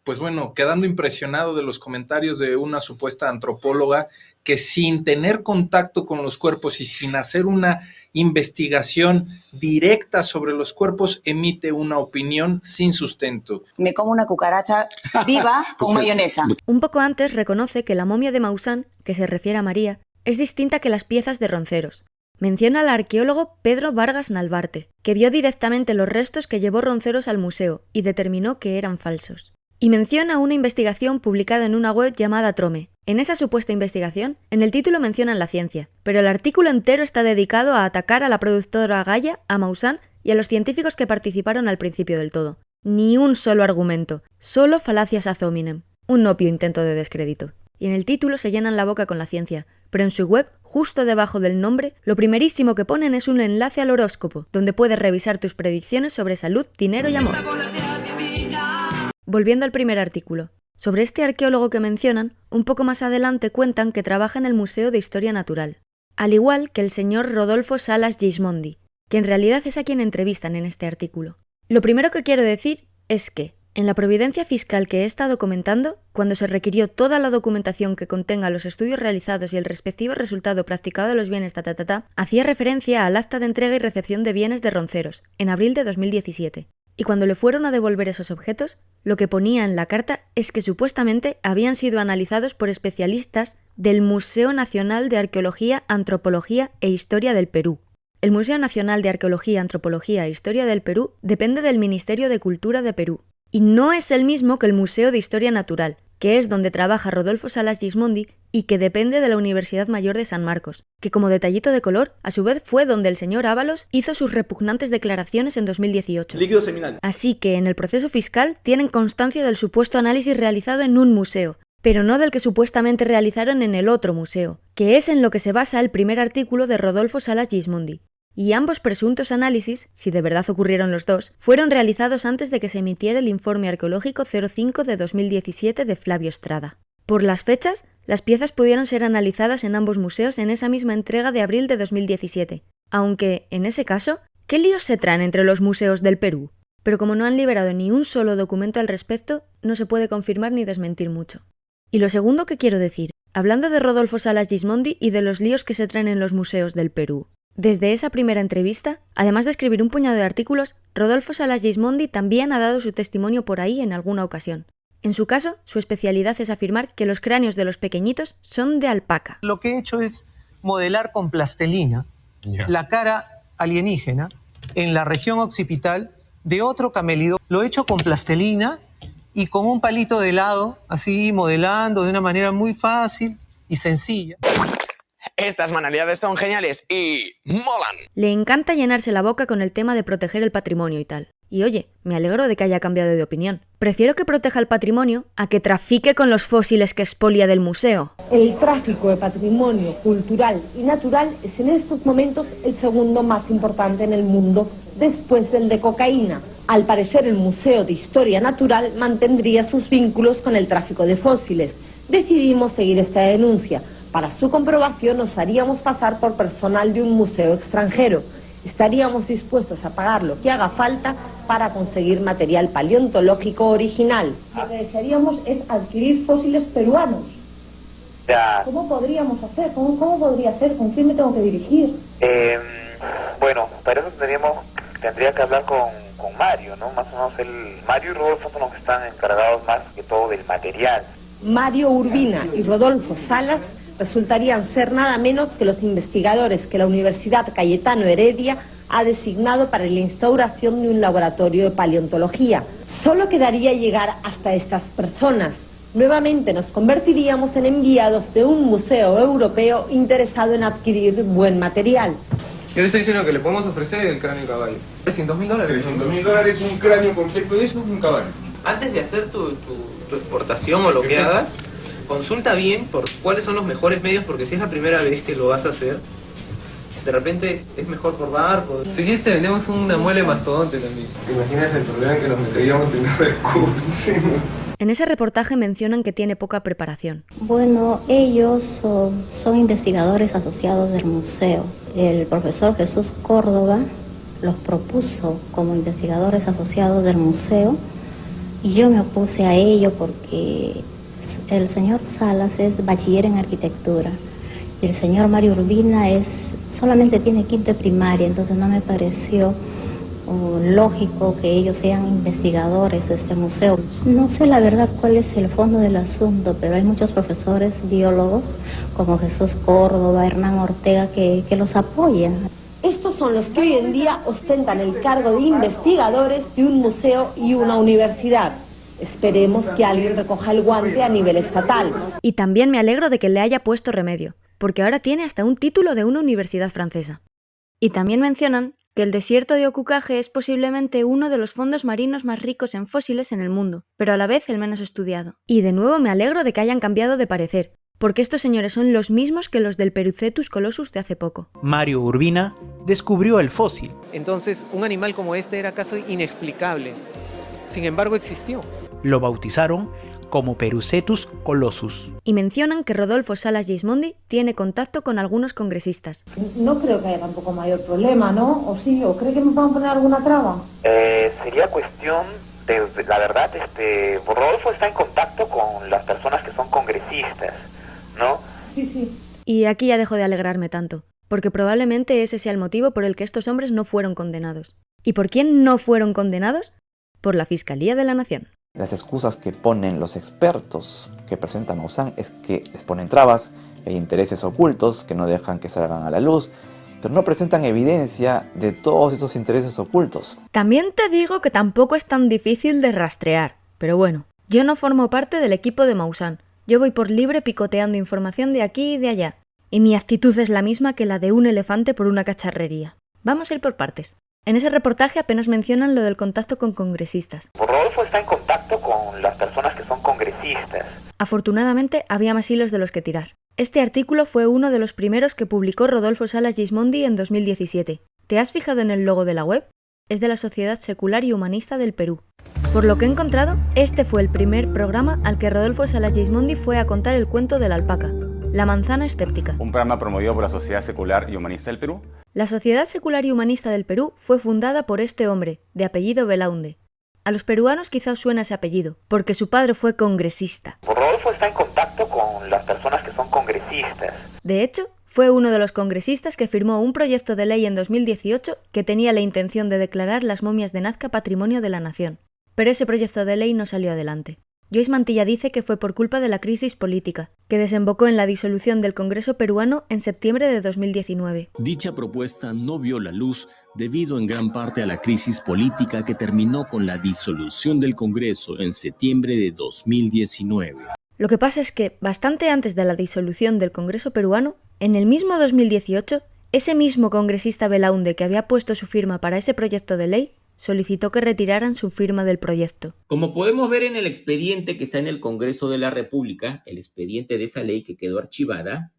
pues bueno, quedando impresionado de los comentarios de una supuesta antropóloga que sin tener contacto con los cuerpos y sin hacer una investigación directa sobre los cuerpos, emite una opinión sin sustento. Me como una cucaracha viva con mayonesa. Un poco antes reconoce que la momia de Maussan, que se refiere a María, es distinta que las piezas de Ronceros. Menciona al arqueólogo Pedro Vargas Nalbarte, que vio directamente los restos que llevó Ronceros al museo y determinó que eran falsos. Y menciona una investigación publicada en una web llamada Trome. En esa supuesta investigación, en el título mencionan la ciencia, pero el artículo entero está dedicado a atacar a la productora Gaia, a Maussan y a los científicos que participaron al principio del todo. Ni un solo argumento, solo falacias ad hominem, un obvio intento de descrédito. Y en el título se llenan la boca con la ciencia, pero en su web, justo debajo del nombre, lo primerísimo que ponen es un enlace al horóscopo, donde puedes revisar tus predicciones sobre salud, dinero y amor. Volviendo al primer artículo. Sobre este arqueólogo que mencionan, un poco más adelante cuentan que trabaja en el Museo de Historia Natural, al igual que el señor Rodolfo Salas Gismondi, que en realidad es a quien entrevistan en este artículo. Lo primero que quiero decir es que, en la providencia fiscal que he estado comentando, cuando se requirió toda la documentación que contenga los estudios realizados y el respectivo resultado practicado de los bienes hacía referencia al acta de entrega y recepción de bienes de Ronceros, en abril de 2017. Y cuando le fueron a devolver esos objetos, lo que ponía en la carta es que supuestamente habían sido analizados por especialistas del Museo Nacional de Arqueología, Antropología e Historia del Perú. El Museo Nacional de Arqueología, Antropología e Historia del Perú depende del Ministerio de Cultura de Perú, y no es el mismo que el Museo de Historia Natural, que es donde trabaja Rodolfo Salas Gismondi y que depende de la Universidad Mayor de San Marcos, que como detallito de color, a su vez fue donde el señor Ábalos hizo sus repugnantes declaraciones en 2018. Líquido seminal. Así que en el proceso fiscal tienen constancia del supuesto análisis realizado en un museo, pero no del que supuestamente realizaron en el otro museo, que es en lo que se basa el primer artículo de Rodolfo Salas Gismondi. Y ambos presuntos análisis, si de verdad ocurrieron los dos, fueron realizados antes de que se emitiera el informe arqueológico 05 de 2017 de Flavio Estrada. Por las fechas, las piezas pudieron ser analizadas en ambos museos en esa misma entrega de abril de 2017, aunque, en ese caso, ¿qué líos se traen entre los museos del Perú? Pero como no han liberado ni un solo documento al respecto, no se puede confirmar ni desmentir mucho. Y lo segundo que quiero decir, hablando de Rodolfo Salas Gismondi y de los líos que se traen en los museos del Perú. Desde esa primera entrevista, además de escribir un puñado de artículos, Rodolfo Salas Gismondi también ha dado su testimonio por ahí en alguna ocasión. En su caso, su especialidad es afirmar que los cráneos de los pequeñitos son de alpaca. Lo que he hecho es modelar con plastelina la cara alienígena en la región occipital de otro camelido. Lo he hecho con plastelina y con un palito de helado, así modelando de una manera muy fácil y sencilla. Estas manualidades son geniales y molan. Le encanta llenarse la boca con el tema de proteger el patrimonio y tal. Y oye, me alegro de que haya cambiado de opinión. Prefiero que proteja el patrimonio a que trafique con los fósiles que expolia del museo. El tráfico de patrimonio cultural y natural es en estos momentos el segundo más importante en el mundo, después del de cocaína. Al parecer, el Museo de Historia Natural mantendría sus vínculos con el tráfico de fósiles. Decidimos seguir esta denuncia. Para su comprobación nos haríamos pasar por personal de un museo extranjero. Estaríamos dispuestos a pagar lo que haga falta para conseguir material paleontológico original. Lo que desearíamos es adquirir fósiles peruanos. Ya. ¿Cómo podríamos hacer? ¿Cómo podría ser? ¿Con quién me tengo que dirigir? Bueno, para eso tendría que hablar con Mario, ¿no? Más o menos Mario y Rodolfo son los que están encargados más que todo del material. Mario Urbina y Rodolfo Salas resultarían ser nada menos que los investigadores que la Universidad Cayetano Heredia ha designado para la instauración de un laboratorio de paleontología. Solo quedaría llegar hasta estas personas. Nuevamente nos convertiríamos en enviados de un museo europeo interesado en adquirir buen material. Yo le estoy diciendo que le podemos ofrecer el cráneo de caballo. $300.000. $300.000 un cráneo completo y eso es un caballo. Antes de hacer tu exportación o lo que hagas, consulta bien por cuáles son los mejores medios, porque si es la primera vez que lo vas a hacer, de repente es mejor por barco. Si quieres te vendemos una muela de mastodonte también. ¿Te imaginas el problema que nos meteríamos en el recurso? En ese reportaje mencionan que tiene poca preparación. Bueno, ellos son investigadores asociados del museo. El profesor Jesús Córdoba los propuso como investigadores asociados del museo y yo me opuse a ello porque el señor Salas es bachiller en arquitectura y el señor Mario Urbina solamente tiene quinto de primaria, entonces no me pareció lógico que ellos sean investigadores de este museo. No sé la verdad cuál es el fondo del asunto, pero hay muchos profesores biólogos como Jesús Córdoba, Hernán Ortega que los apoyan. Estos son los que hoy en día ostentan el cargo de investigadores de un museo y una universidad. Esperemos que alguien recoja el guante a nivel estatal. Y también me alegro de que le haya puesto remedio, porque ahora tiene hasta un título de una universidad francesa. Y también mencionan que el desierto de Ocucaje es posiblemente uno de los fondos marinos más ricos en fósiles en el mundo, pero a la vez el menos estudiado. Y de nuevo me alegro de que hayan cambiado de parecer, porque estos señores son los mismos que los del Perucetus colossus de hace poco. Mario Urbina descubrió el fósil. Entonces, un animal como este era acaso inexplicable. Sin embargo, existió. Lo bautizaron como Perucetus colossus. Y mencionan que Rodolfo Salas Gismondi tiene contacto con algunos congresistas. No creo que haya tampoco mayor problema, ¿no? ¿O sí? ¿O cree que me van a poner alguna traba? Sería cuestión de, la verdad, Rodolfo está en contacto con las personas que son congresistas, ¿no? Sí. Y aquí ya dejo de alegrarme tanto, porque probablemente ese sea el motivo por el que estos hombres no fueron condenados. ¿Y por quién no fueron condenados? Por la Fiscalía de la Nación. Las excusas que ponen los expertos que presenta Maussan es que les ponen trabas, que hay intereses ocultos que no dejan que salgan a la luz, pero no presentan evidencia de todos esos intereses ocultos. También te digo que tampoco es tan difícil de rastrear, pero bueno, yo no formo parte del equipo de Maussan, yo voy por libre picoteando información de aquí y de allá, y mi actitud es la misma que la de un elefante por una cacharrería. Vamos a ir por partes. En ese reportaje apenas mencionan lo del contacto con congresistas. Rodolfo está en contacto con las personas que son congresistas. Afortunadamente, había más hilos de los que tirar. Este artículo fue uno de los primeros que publicó Rodolfo Salas Gismondi en 2017. ¿Te has fijado en el logo de la web? Es de la Sociedad Secular y Humanista del Perú. Por lo que he encontrado, este fue el primer programa al que Rodolfo Salas Gismondi fue a contar el cuento de la alpaca, la manzana escéptica. Un programa promovido por la Sociedad Secular y Humanista del Perú. La Sociedad Secular y Humanista del Perú fue fundada por este hombre, de apellido Belaunde. A los peruanos quizá os suena ese apellido, porque su padre fue congresista. Rodolfo está en contacto con las personas que son congresistas. De hecho, fue uno de los congresistas que firmó un proyecto de ley en 2018 que tenía la intención de declarar las momias de Nazca Patrimonio de la Nación. Pero ese proyecto de ley no salió adelante. Joyce Mantilla dice que fue por culpa de la crisis política, que desembocó en la disolución del Congreso peruano en septiembre de 2019. Dicha propuesta no vio la luz debido en gran parte a la crisis política que terminó con la disolución del Congreso en septiembre de 2019. Lo que pasa es que, bastante antes de la disolución del Congreso peruano, en el mismo 2018, ese mismo congresista Belaúnde que había puesto su firma para ese proyecto de ley, solicitó que retiraran su firma del proyecto. Como podemos ver en el expediente que está en el Congreso de la República, el expediente de esa ley que quedó archivada,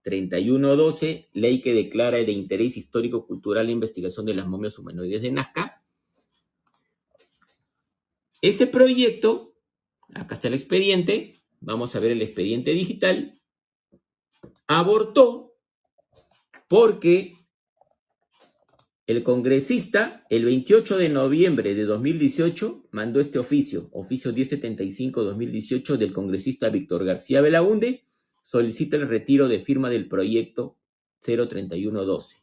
3112, ley que declara de interés histórico-cultural la investigación de las momias humanoides de Nazca. Ese proyecto, acá está el expediente, vamos a ver el expediente digital, abortó porque el congresista, el 28 de noviembre de 2018, mandó este oficio 1075-2018 del congresista Víctor García Belaúnde, solicita el retiro de firma del proyecto 03112.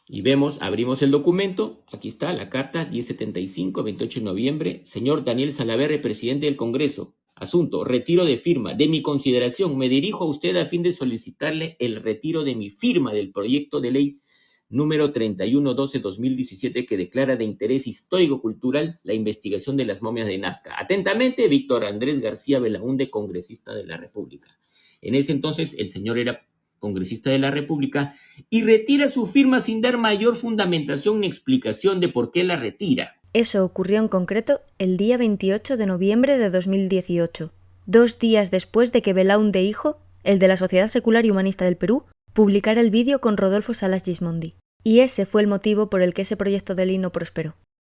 Y vemos, abrimos el documento, aquí está la carta 1075, 28 de noviembre, señor Daniel Salaverry, presidente del Congreso. Asunto, retiro de firma. De mi consideración, me dirijo a usted a fin de solicitarle el retiro de mi firma del proyecto de ley número 3112-2017 que declara de interés histórico-cultural la investigación de las momias de Nazca. Atentamente, Víctor Andrés García Belaúnde, congresista de la República. En ese entonces, el señor era congresista de la República y retira su firma sin dar mayor fundamentación ni explicación de por qué la retira. Eso ocurrió en concreto el día 28 de noviembre de 2018, 2 días después de que Belaúnde hijo, el de la Sociedad Secular y Humanista del Perú, publicara el vídeo con Rodolfo Salas Gismondi. Y ese fue el motivo por el que ese proyecto de ley no prosperó.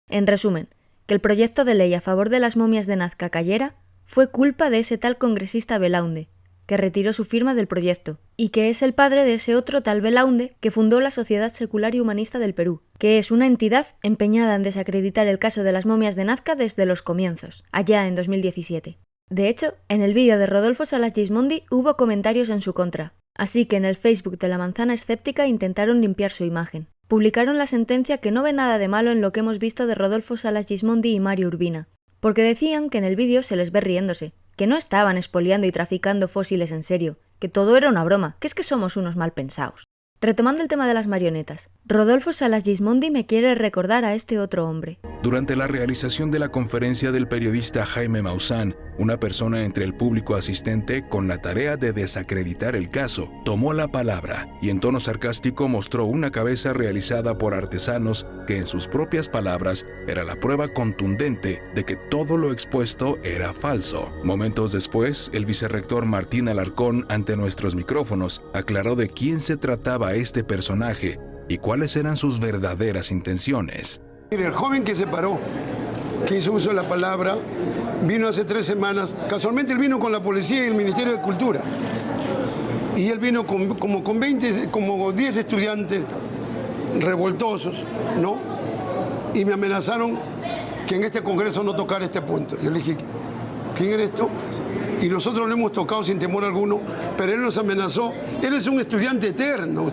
En resumen, que el proyecto de ley a favor de las momias de Nazca cayera fue culpa de ese tal congresista Belaúnde, que retiró su firma del proyecto, y que es el padre de ese otro tal Belaúnde que fundó la Sociedad Secular y Humanista del Perú, que es una entidad empeñada en desacreditar el caso de las momias de Nazca desde los comienzos, allá en 2017. De hecho, en el vídeo de Rodolfo Salas Gismondi hubo comentarios en su contra, así que en el Facebook de la Manzana Escéptica intentaron limpiar su imagen. Publicaron la sentencia que no ve nada de malo en lo que hemos visto de Rodolfo Salas Gismondi y Mario Urbina, porque decían que en el vídeo se les ve riéndose, que no estaban expoliando y traficando fósiles en serio, que todo era una broma, que es que somos unos mal pensados. Retomando el tema de las marionetas, Rodolfo Salas Gismondi me quiere recordar a este otro hombre. Durante la realización de la conferencia del periodista Jaime Maussan, una persona entre el público asistente con la tarea de desacreditar el caso, tomó la palabra y en tono sarcástico mostró una cabeza realizada por artesanos que en sus propias palabras era la prueba contundente de que todo lo expuesto era falso. Momentos después, el vicerrector Martín Alarcón, ante nuestros micrófonos, aclaró de quién se trataba este personaje y cuáles eran sus verdaderas intenciones. Mire, el joven que se paró, que hizo uso de la palabra, vino hace 3 semanas, casualmente él vino con la policía y el Ministerio de Cultura. Y él vino con 10 estudiantes revoltosos, ¿no? Y me amenazaron que en este congreso no tocara este punto. Yo le dije, ¿quién eres tú? Y nosotros lo hemos tocado sin temor alguno, pero él nos amenazó. Él es un estudiante eterno.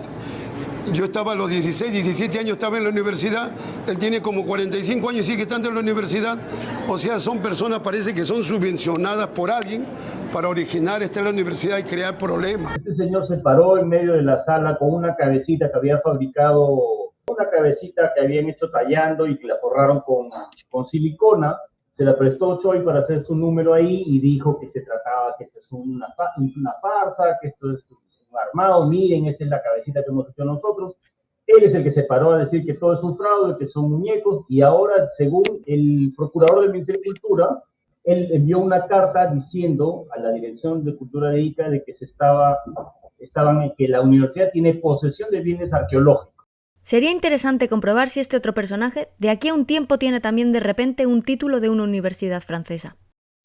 Yo estaba a los 16, 17 años, estaba en la universidad. Él tiene como 45 años y sigue estando en la universidad. O sea, son personas, parece que son subvencionadas por alguien para originar estar en la universidad y crear problemas. Este señor se paró en medio de la sala con una cabecita que había fabricado, una cabecita que habían hecho tallando y que la forraron con silicona. Se la prestó Choi para hacer su número ahí y dijo que se trataba, que esto es una farsa, que esto es un armado, miren, esta es la cabecita que hemos hecho nosotros. Él es el que se paró a decir que todo es un fraude, que son muñecos, y ahora, según el procurador del Ministerio de Cultura, él envió una carta diciendo a la Dirección de Cultura de Ica de que que la universidad tiene posesión de bienes arqueológicos. Sería interesante comprobar si este otro personaje de aquí a un tiempo tiene también de repente un título de una universidad francesa.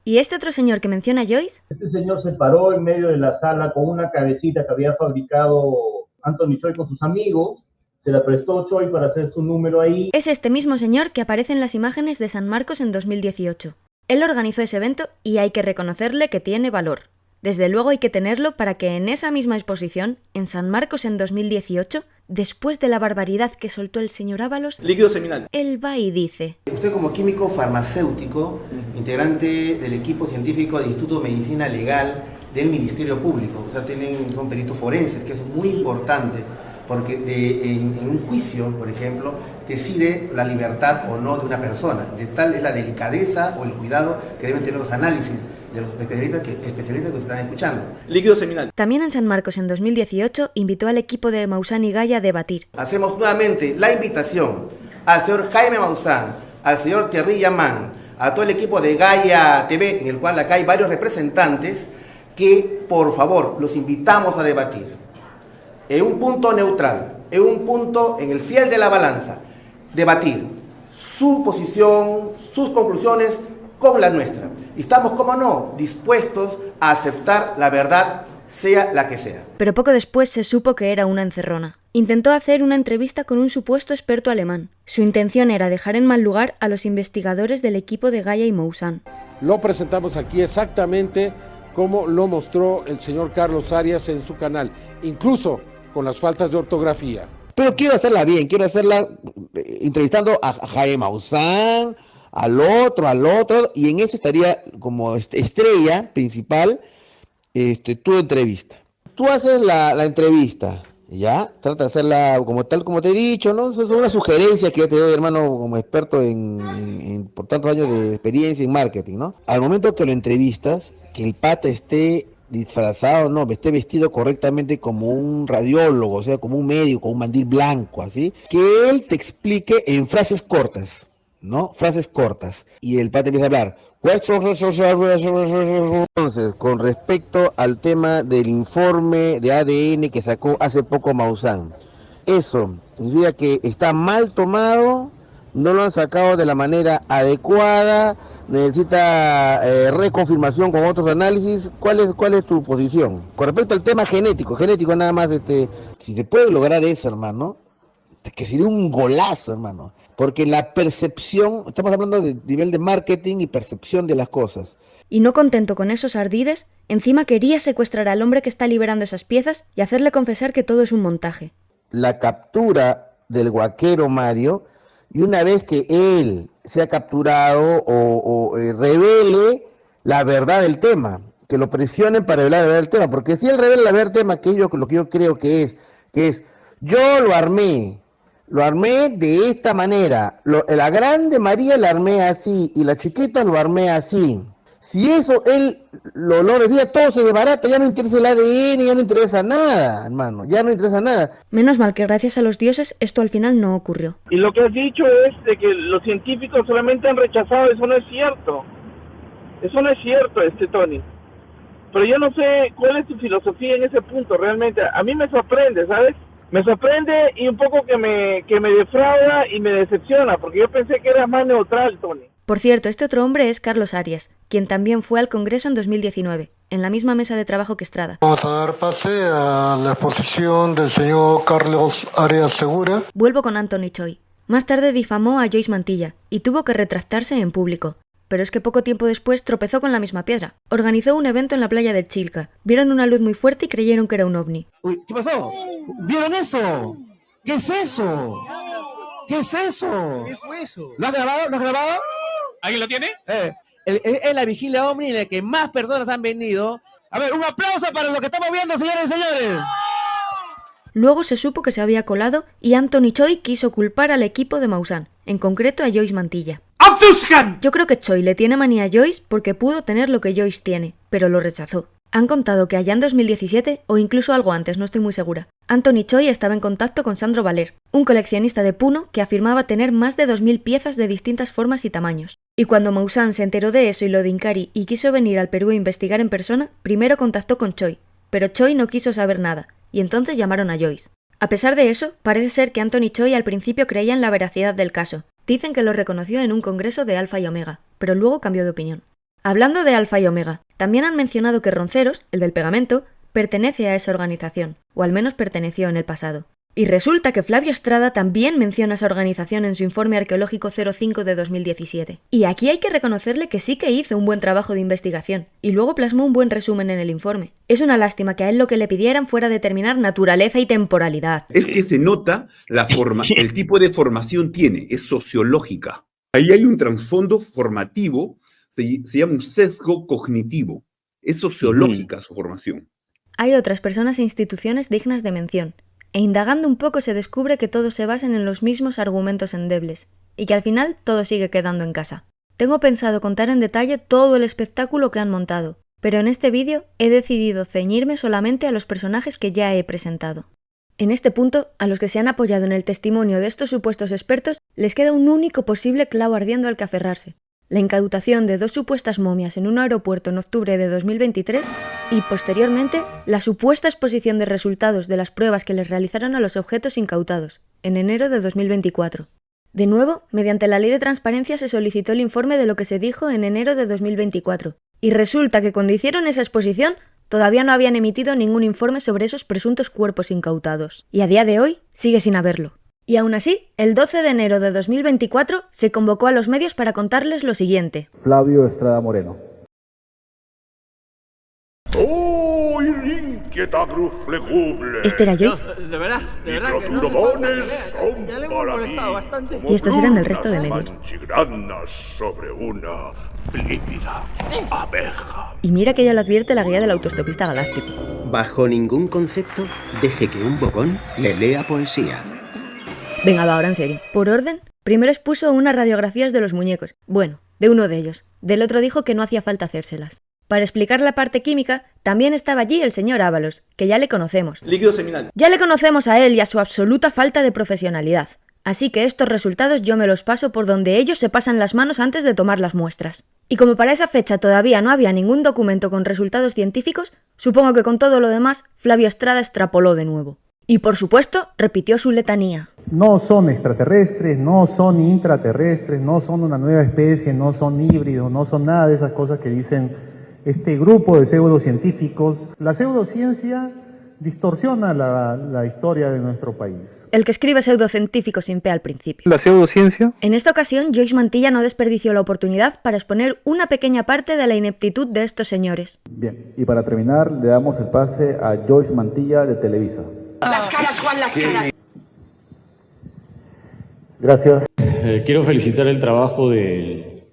¿Y este otro señor que menciona Joyce? Este señor se paró en medio de la sala con una cabecita que había fabricado Anthony Choi con sus amigos. Se la prestó Choi para hacer su número ahí. Es este mismo señor que aparece en las imágenes de San Marcos en 2018. Él organizó ese evento y hay que reconocerle que tiene valor. Desde luego hay que tenerlo para que en esa misma exposición, en San Marcos en 2018, después de la barbaridad que soltó el señor Ábalos, líquido seminal, él va y dice: usted como químico farmacéutico integrante del equipo científico del Instituto de Medicina Legal del Ministerio Público. O sea, son peritos forenses, que es muy importante, porque en un juicio, por ejemplo, decide la libertad o no de una persona. De tal es la delicadeza o el cuidado que deben tener los análisis de los especialistas que están escuchando. Líquido seminal. También en San Marcos en 2018 invitó al equipo de Maussan y Gaya a debatir. Hacemos nuevamente la invitación al señor Jaime Maussan, al señor Thierry Yamán, a todo el equipo de Gaia TV, en el cual acá hay varios representantes, que por favor los invitamos a debatir en un punto neutral, en un punto en el fiel de la balanza, debatir su posición, sus conclusiones con la nuestra. Y estamos, como no, dispuestos a aceptar la verdad, sea la que sea. Pero poco después se supo que era una encerrona. Intentó hacer una entrevista con un supuesto experto alemán. Su intención era dejar en mal lugar a los investigadores del equipo de Gaya y Maussan. Lo presentamos aquí exactamente como lo mostró el señor Carlos Arias en su canal, incluso con las faltas de ortografía. Pero quiero hacerla bien, quiero hacerla entrevistando a Jaime Maussan, al otro, y en ese estaría como estrella principal tu entrevista. Tú haces la entrevista, ¿ya? Trata de hacerla tal como te he dicho, ¿no? Es una sugerencia que yo te doy, hermano, como experto por tantos años de experiencia en marketing, ¿no? Al momento que lo entrevistas, que el pata esté disfrazado, no, esté vestido correctamente como un radiólogo, o sea, como un médico, con un mandil blanco, así, que él te explique en frases cortas, ¿no? Frases cortas. Y el pata empieza a hablar. Entonces, con respecto al tema del informe de ADN que sacó hace poco Maussan, eso significa que está mal tomado, no lo han sacado de la manera adecuada, necesita reconfirmación con otros análisis. ¿Cuál es tu posición? Con respecto al tema genético nada más, si se puede lograr eso, hermano, que sería un golazo, hermano, porque la percepción, estamos hablando de nivel de marketing y percepción de las cosas. Y no contento con esos ardides, encima quería secuestrar al hombre que está liberando esas piezas y hacerle confesar que todo es un montaje. La captura del guaquero Mario, y una vez que él sea capturado o revele la verdad del tema, que lo presionen para revelar la verdad del tema, porque si él revela la verdad del tema, lo que yo creo que es, yo lo armé de esta manera, la grande María la armé así, y la chiquita lo armé así. Si eso él lo decía, todo se desbarata, ya no interesa el ADN, ya no interesa nada, hermano, ya no interesa nada. Menos mal que gracias a los dioses esto al final no ocurrió. Y lo que has dicho es de que los científicos solamente han rechazado, eso no es cierto. Eso no es cierto, Tony. Pero yo no sé cuál es tu filosofía en ese punto, realmente. A mí me sorprende, ¿sabes? Me sorprende y un poco que me defrauda y me decepciona, porque yo pensé que eras más neutral, Tony. Por cierto, este otro hombre es Carlos Arias, quien también fue al Congreso en 2019, en la misma mesa de trabajo que Estrada. Vamos a dar pase a la exposición del señor Carlos Arias Segura. Vuelvo con Anthony Choi. Más tarde difamó a Joyce Mantilla y tuvo que retractarse en público. Pero es que poco tiempo después tropezó con la misma piedra. Organizó un evento en la playa de Chilca. Vieron una luz muy fuerte y creyeron que era un ovni. Uy, ¿qué pasó? ¿Vieron eso? ¿Qué es eso? ¿Qué es eso? ¿Qué fue eso? ¿Lo has grabado? ¿Alguien lo tiene? Es la vigilia ovni en la que más personas han venido. A ver, un aplauso para lo que estamos viendo, señores y señores. Luego se supo que se había colado y Anthony Choi quiso culpar al equipo de Maussan, en concreto a Joyce Mantilla. Yo creo que Choi le tiene manía a Joyce porque pudo tener lo que Joyce tiene, pero lo rechazó. Han contado que allá en 2017, o incluso algo antes, no estoy muy segura, Anthony Choi estaba en contacto con Sandro Valer, un coleccionista de Puno que afirmaba tener más de 2000 piezas de distintas formas y tamaños. Y cuando Maussan se enteró de eso y lo de Incari y quiso venir al Perú a investigar en persona, primero contactó con Choi, pero Choi no quiso saber nada, y entonces llamaron a Joyce. A pesar de eso, parece ser que Anthony Choi al principio creía en la veracidad del caso. Dicen que lo reconoció en un congreso de Alfa y Omega, pero luego cambió de opinión. Hablando de Alfa y Omega, también han mencionado que Ronceros, el del pegamento, pertenece a esa organización, o al menos perteneció en el pasado. Y resulta que Flavio Estrada también menciona esa organización en su informe arqueológico 05 de 2017. Y aquí hay que reconocerle que sí que hizo un buen trabajo de investigación, y luego plasmó un buen resumen en el informe. Es una lástima que a él lo que le pidieran fuera determinar naturaleza y temporalidad. Es que se nota el tipo de formación tiene, es sociológica. Ahí hay un trasfondo formativo Se llama un sesgo cognitivo. Es sociológica su formación. Hay otras personas e instituciones dignas de mención, e indagando un poco se descubre que todos se basan en los mismos argumentos endebles, y que al final todo sigue quedando en casa. Tengo pensado contar en detalle todo el espectáculo que han montado, pero en este vídeo he decidido ceñirme solamente a los personajes que ya he presentado. En este punto, a los que se han apoyado en el testimonio de estos supuestos expertos, les queda un único posible clavo ardiendo al que aferrarse: la incautación de 2 supuestas momias en un aeropuerto en octubre de 2023 y, posteriormente, la supuesta exposición de resultados de las pruebas que les realizaron a los objetos incautados, en enero de 2024. De nuevo, mediante la Ley de Transparencia se solicitó el informe de lo que se dijo en enero de 2024, y resulta que cuando hicieron esa exposición todavía no habían emitido ningún informe sobre esos presuntos cuerpos incautados, y a día de hoy sigue sin haberlo. Y aún así, el 12 de enero de 2024 se convocó a los medios para contarles lo siguiente. Flavio Estrada Moreno. ¡Oh, inquieta cruz leguble! ¿Este era Joyce? De verdad que no. Son Ya le para hemos mí bastante. Y estos eran del resto de medios. Manchigranas sobre una lívida abeja. Y mira que ya lo advierte la guía del autoestopista galáctico. Bajo ningún concepto, deje que un bocón le lea poesía. Venga, va, ahora en serio. Por orden, primero expuso unas radiografías de los muñecos. Bueno, de uno de ellos. Del otro dijo que no hacía falta hacérselas. Para explicar la parte química, también estaba allí el señor Ábalos, que ya le conocemos. Líquido seminal. Ya le conocemos a él y a su absoluta falta de profesionalidad. Así que estos resultados yo me los paso por donde ellos se pasan las manos antes de tomar las muestras. Y como para esa fecha todavía no había ningún documento con resultados científicos, supongo que con todo lo demás, Flavio Estrada extrapoló de nuevo. Y por supuesto, repitió su letanía. No son extraterrestres, no son intraterrestres, no son una nueva especie, no son híbridos, no son nada de esas cosas que dicen este grupo de pseudocientíficos. La pseudociencia distorsiona la historia de nuestro país. El que escribe pseudocientífico sin P al principio. ¿La pseudociencia? En esta ocasión, Joyce Mantilla no desperdició la oportunidad para exponer una pequeña parte de la ineptitud de estos señores. Bien, y para terminar, le damos el pase a Joyce Mantilla de Televisa. Las caras, Juan, las caras. Gracias. Quiero felicitar el trabajo del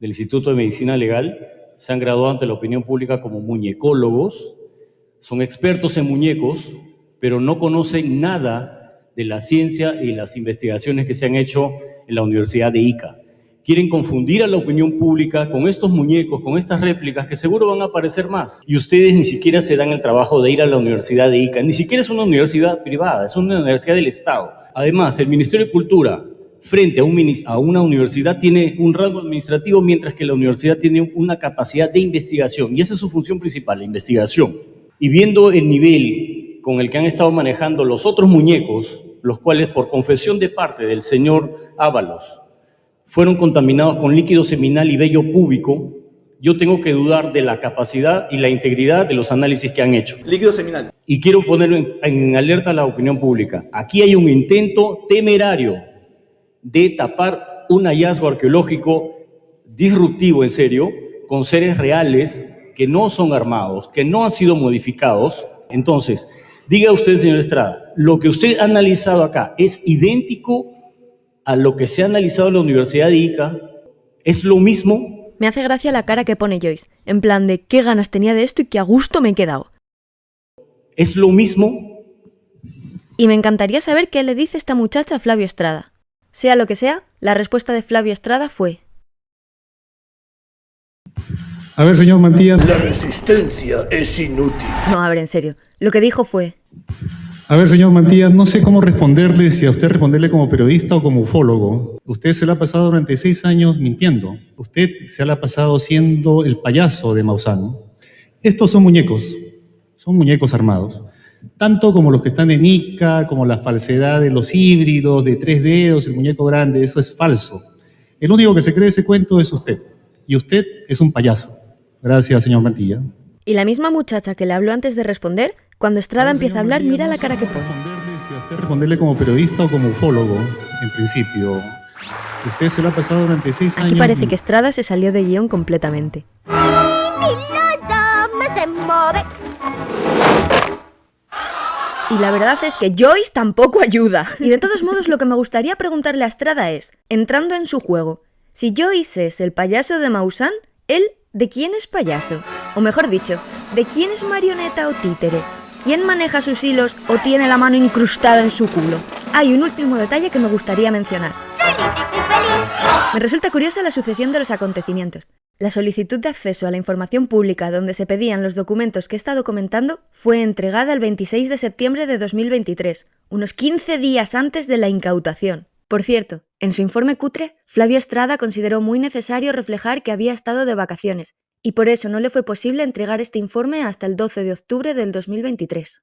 Instituto de Medicina Legal. Se han graduado ante la opinión pública como muñecólogos. Son expertos en muñecos, pero no conocen nada de la ciencia y las investigaciones que se han hecho en la Universidad de Ica. Quieren confundir a la opinión pública con estos muñecos, con estas réplicas que seguro van a aparecer más. Y ustedes ni siquiera se dan el trabajo de ir a la Universidad de Ica. Ni siquiera es una universidad privada, es una universidad del Estado. Además, el Ministerio de Cultura, frente a una universidad, tiene un rango administrativo, mientras que la universidad tiene una capacidad de investigación. Y esa es su función principal, la investigación. Y viendo el nivel con el que han estado manejando los otros muñecos, los cuales por confesión de parte del señor Ábalos fueron contaminados con líquido seminal y vello púbico, yo tengo que dudar de la capacidad y la integridad de los análisis que han hecho. Líquido seminal. Y quiero poner en alerta a la opinión pública. Aquí hay un intento temerario de tapar un hallazgo arqueológico disruptivo, en serio, con seres reales que no son armados, que no han sido modificados. Entonces, diga usted, señor Estrada, ¿lo que usted ha analizado acá es idéntico a lo que se ha analizado en la Universidad de Ica? ¿Es lo mismo? Me hace gracia la cara que pone Joyce, en plan de qué ganas tenía de esto y qué a gusto me he quedado. ¿Es lo mismo? Y me encantaría saber qué le dice esta muchacha a Flavio Estrada. Sea lo que sea, la respuesta de Flavio Estrada fue: A ver, señor Mantilla. La resistencia es inútil. No, a ver, en serio. Lo que dijo fue: A ver, señor Mantilla, no sé cómo responderle, si a usted responderle como periodista o como ufólogo. Usted se la ha pasado durante 6 años mintiendo. Usted se la ha pasado siendo el payaso de Maussan. Estos son muñecos armados. Tanto como los que están en Ica, como la falsedad de los híbridos, de 3 dedos, el muñeco grande, eso es falso. El único que se cree ese cuento es usted. Y usted es un payaso. Gracias, señor Mantilla. Y la misma muchacha que le habló antes de responder, cuando Estrada empieza a hablar, mira la cara que pone. Si a usted responderle como periodista o como ufólogo, en principio, usted se la ha pasado durante 6 años... Aquí parece que Estrada se salió de guión completamente. Y la verdad es que Joyce tampoco ayuda. Y de todos modos, lo que me gustaría preguntarle a Estrada es, entrando en su juego, Si Joyce es el payaso de Maussan, ¿él de quién es payaso? O mejor dicho, ¿de quién es marioneta o títere? ¿Quién maneja sus hilos o tiene la mano incrustada en su culo? Hay un último detalle que me gustaría mencionar. Me resulta curiosa la sucesión de los acontecimientos. La solicitud de acceso a la información pública donde se pedían los documentos que he estado comentando fue entregada el 26 de septiembre de 2023, unos 15 días antes de la incautación. Por cierto, en su informe cutre, Flavio Estrada consideró muy necesario reflejar que había estado de vacaciones, y por eso no le fue posible entregar este informe hasta el 12 de octubre del 2023.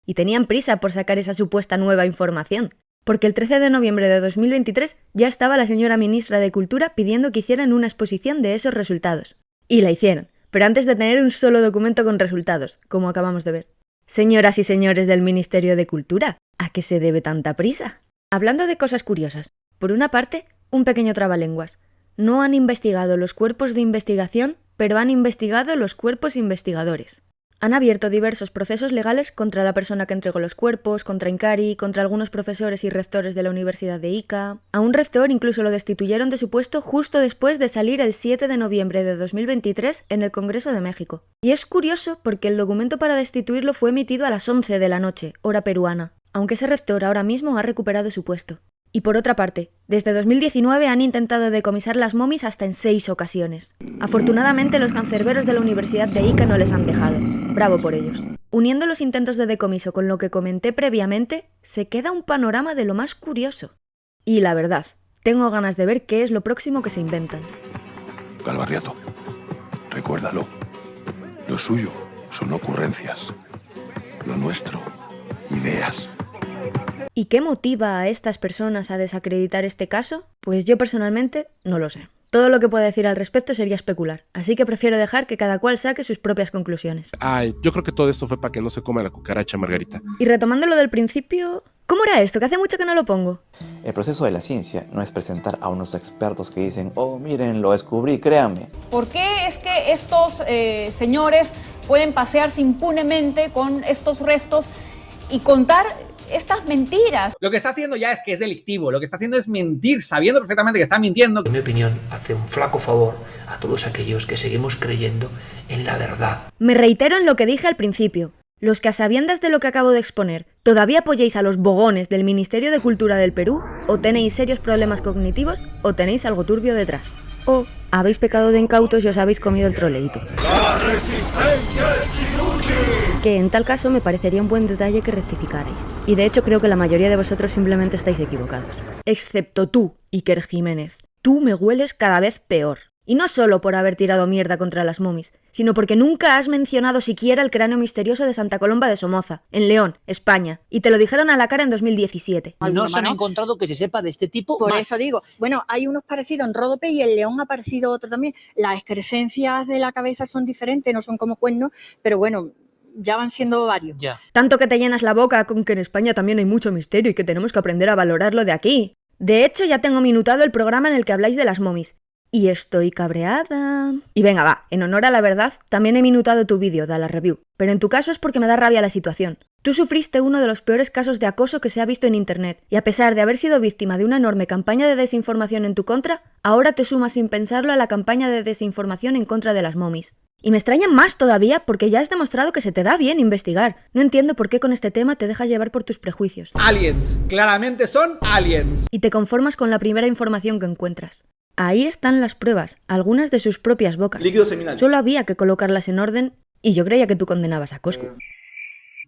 Y tenían prisa por sacar esa supuesta nueva información, porque el 13 de noviembre de 2023 ya estaba la señora ministra de Cultura pidiendo que hicieran una exposición de esos resultados. Y la hicieron, pero antes de tener un solo documento con resultados, como acabamos de ver. Señoras y señores del Ministerio de Cultura, ¿a qué se debe tanta prisa? Hablando de cosas curiosas, por una parte, un pequeño trabalenguas. No han investigado los cuerpos de investigación, pero han investigado los cuerpos investigadores. Han abierto diversos procesos legales contra la persona que entregó los cuerpos, contra Incari, contra algunos profesores y rectores de la Universidad de Ica. A un rector incluso lo destituyeron de su puesto justo después de salir el 7 de noviembre de 2023 en el Congreso de México. Y es curioso porque el documento para destituirlo fue emitido a las 11 de la noche, hora peruana, aunque ese rector ahora mismo ha recuperado su puesto. Y por otra parte, desde 2019 han intentado decomisar las momis hasta en 6 ocasiones. Afortunadamente los cancerberos de la Universidad de Ica no les han dejado. Bravo por ellos. Uniendo los intentos de decomiso con lo que comenté previamente, se queda un panorama de lo más curioso. Y la verdad, tengo ganas de ver qué es lo próximo que se inventan. Galvarriato, recuérdalo. Lo suyo son ocurrencias. Lo nuestro, ideas. ¿Y qué motiva a estas personas a desacreditar este caso? Pues yo personalmente no lo sé. Todo lo que pueda decir al respecto sería especular, así que prefiero dejar que cada cual saque sus propias conclusiones. Ay, yo creo que todo esto fue para que no se coma la cucaracha, Margarita. Y retomando lo del principio, ¿cómo era esto? Que hace mucho que no lo pongo. El proceso de la ciencia no es presentar a unos expertos que dicen, oh, miren, lo descubrí, créanme. ¿Por qué es que estos señores pueden pasearse impunemente con estos restos y contar estas mentiras? Lo que está haciendo ya es que es delictivo, lo que está haciendo es mentir, sabiendo perfectamente que está mintiendo. En mi opinión, hace un flaco favor a todos aquellos que seguimos creyendo en la verdad. Me reitero en lo que dije al principio. Los que a sabiendas de lo que acabo de exponer todavía apoyéis a los bogones del Ministerio de Cultura del Perú, o tenéis serios problemas cognitivos o tenéis algo turbio detrás. O habéis pecado de incautos y os habéis comido el troleíto. ¡La resistencia es inútil! Que en tal caso me parecería un buen detalle que rectificarais. Y de hecho creo que la mayoría de vosotros simplemente estáis equivocados. Excepto tú, Iker Jiménez. Tú me hueles cada vez peor. Y no solo por haber tirado mierda contra las momis, sino porque nunca has mencionado siquiera el cráneo misterioso de Santa Colomba de Somoza, en León, España, y te lo dijeron a la cara en 2017. No se han encontrado que se sepa de este tipo. Por más. eso digo, bueno, hay unos parecidos en Ródope y en León ha aparecido otro también. Las excrescencias de la cabeza son diferentes, no son como cuernos, pero bueno, ya van siendo varios. Ya. Tanto que te llenas la boca con que en España también hay mucho misterio y que tenemos que aprender a valorarlo de aquí. De hecho, ya tengo minutado el programa en el que habláis de las momis. Y estoy cabreada. Y venga, va, en honor a la verdad, también he minutado tu vídeo de la review. Pero en tu caso es porque me da rabia la situación. Tú sufriste uno de los peores casos de acoso que se ha visto en internet, y a pesar de haber sido víctima de una enorme campaña de desinformación en tu contra, ahora te sumas sin pensarlo a la campaña de desinformación en contra de las momis. Y me extraña más todavía porque ya has demostrado que se te da bien investigar. No entiendo por qué con este tema te dejas llevar por tus prejuicios. Aliens, claramente son aliens. Y te conformas con la primera información que encuentras. Ahí están las pruebas, algunas de sus propias bocas. Líquido seminal. Solo había que colocarlas en orden y yo creía que tú condenabas a Coscu.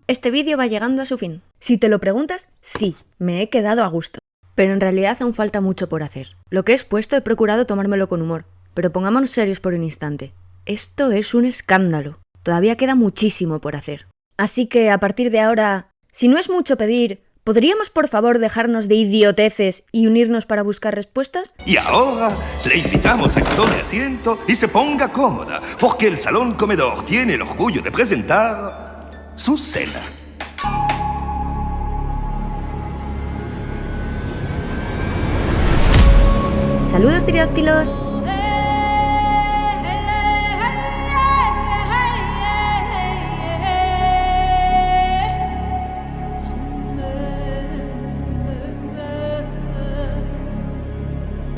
Este vídeo va llegando a su fin. Si te lo preguntas, sí, me he quedado a gusto. Pero en realidad aún falta mucho por hacer. Lo que he expuesto he procurado tomármelo con humor, pero pongámonos serios por un instante. Esto es un escándalo. Todavía queda muchísimo por hacer. Así que a partir de ahora, si no es mucho pedir, ¿podríamos por favor dejarnos de idioteces y unirnos para buscar respuestas? Y ahora le invitamos a que tome asiento y se ponga cómoda, porque el Salón Comedor tiene el orgullo de presentar su cena. Saludos, tridáctilos.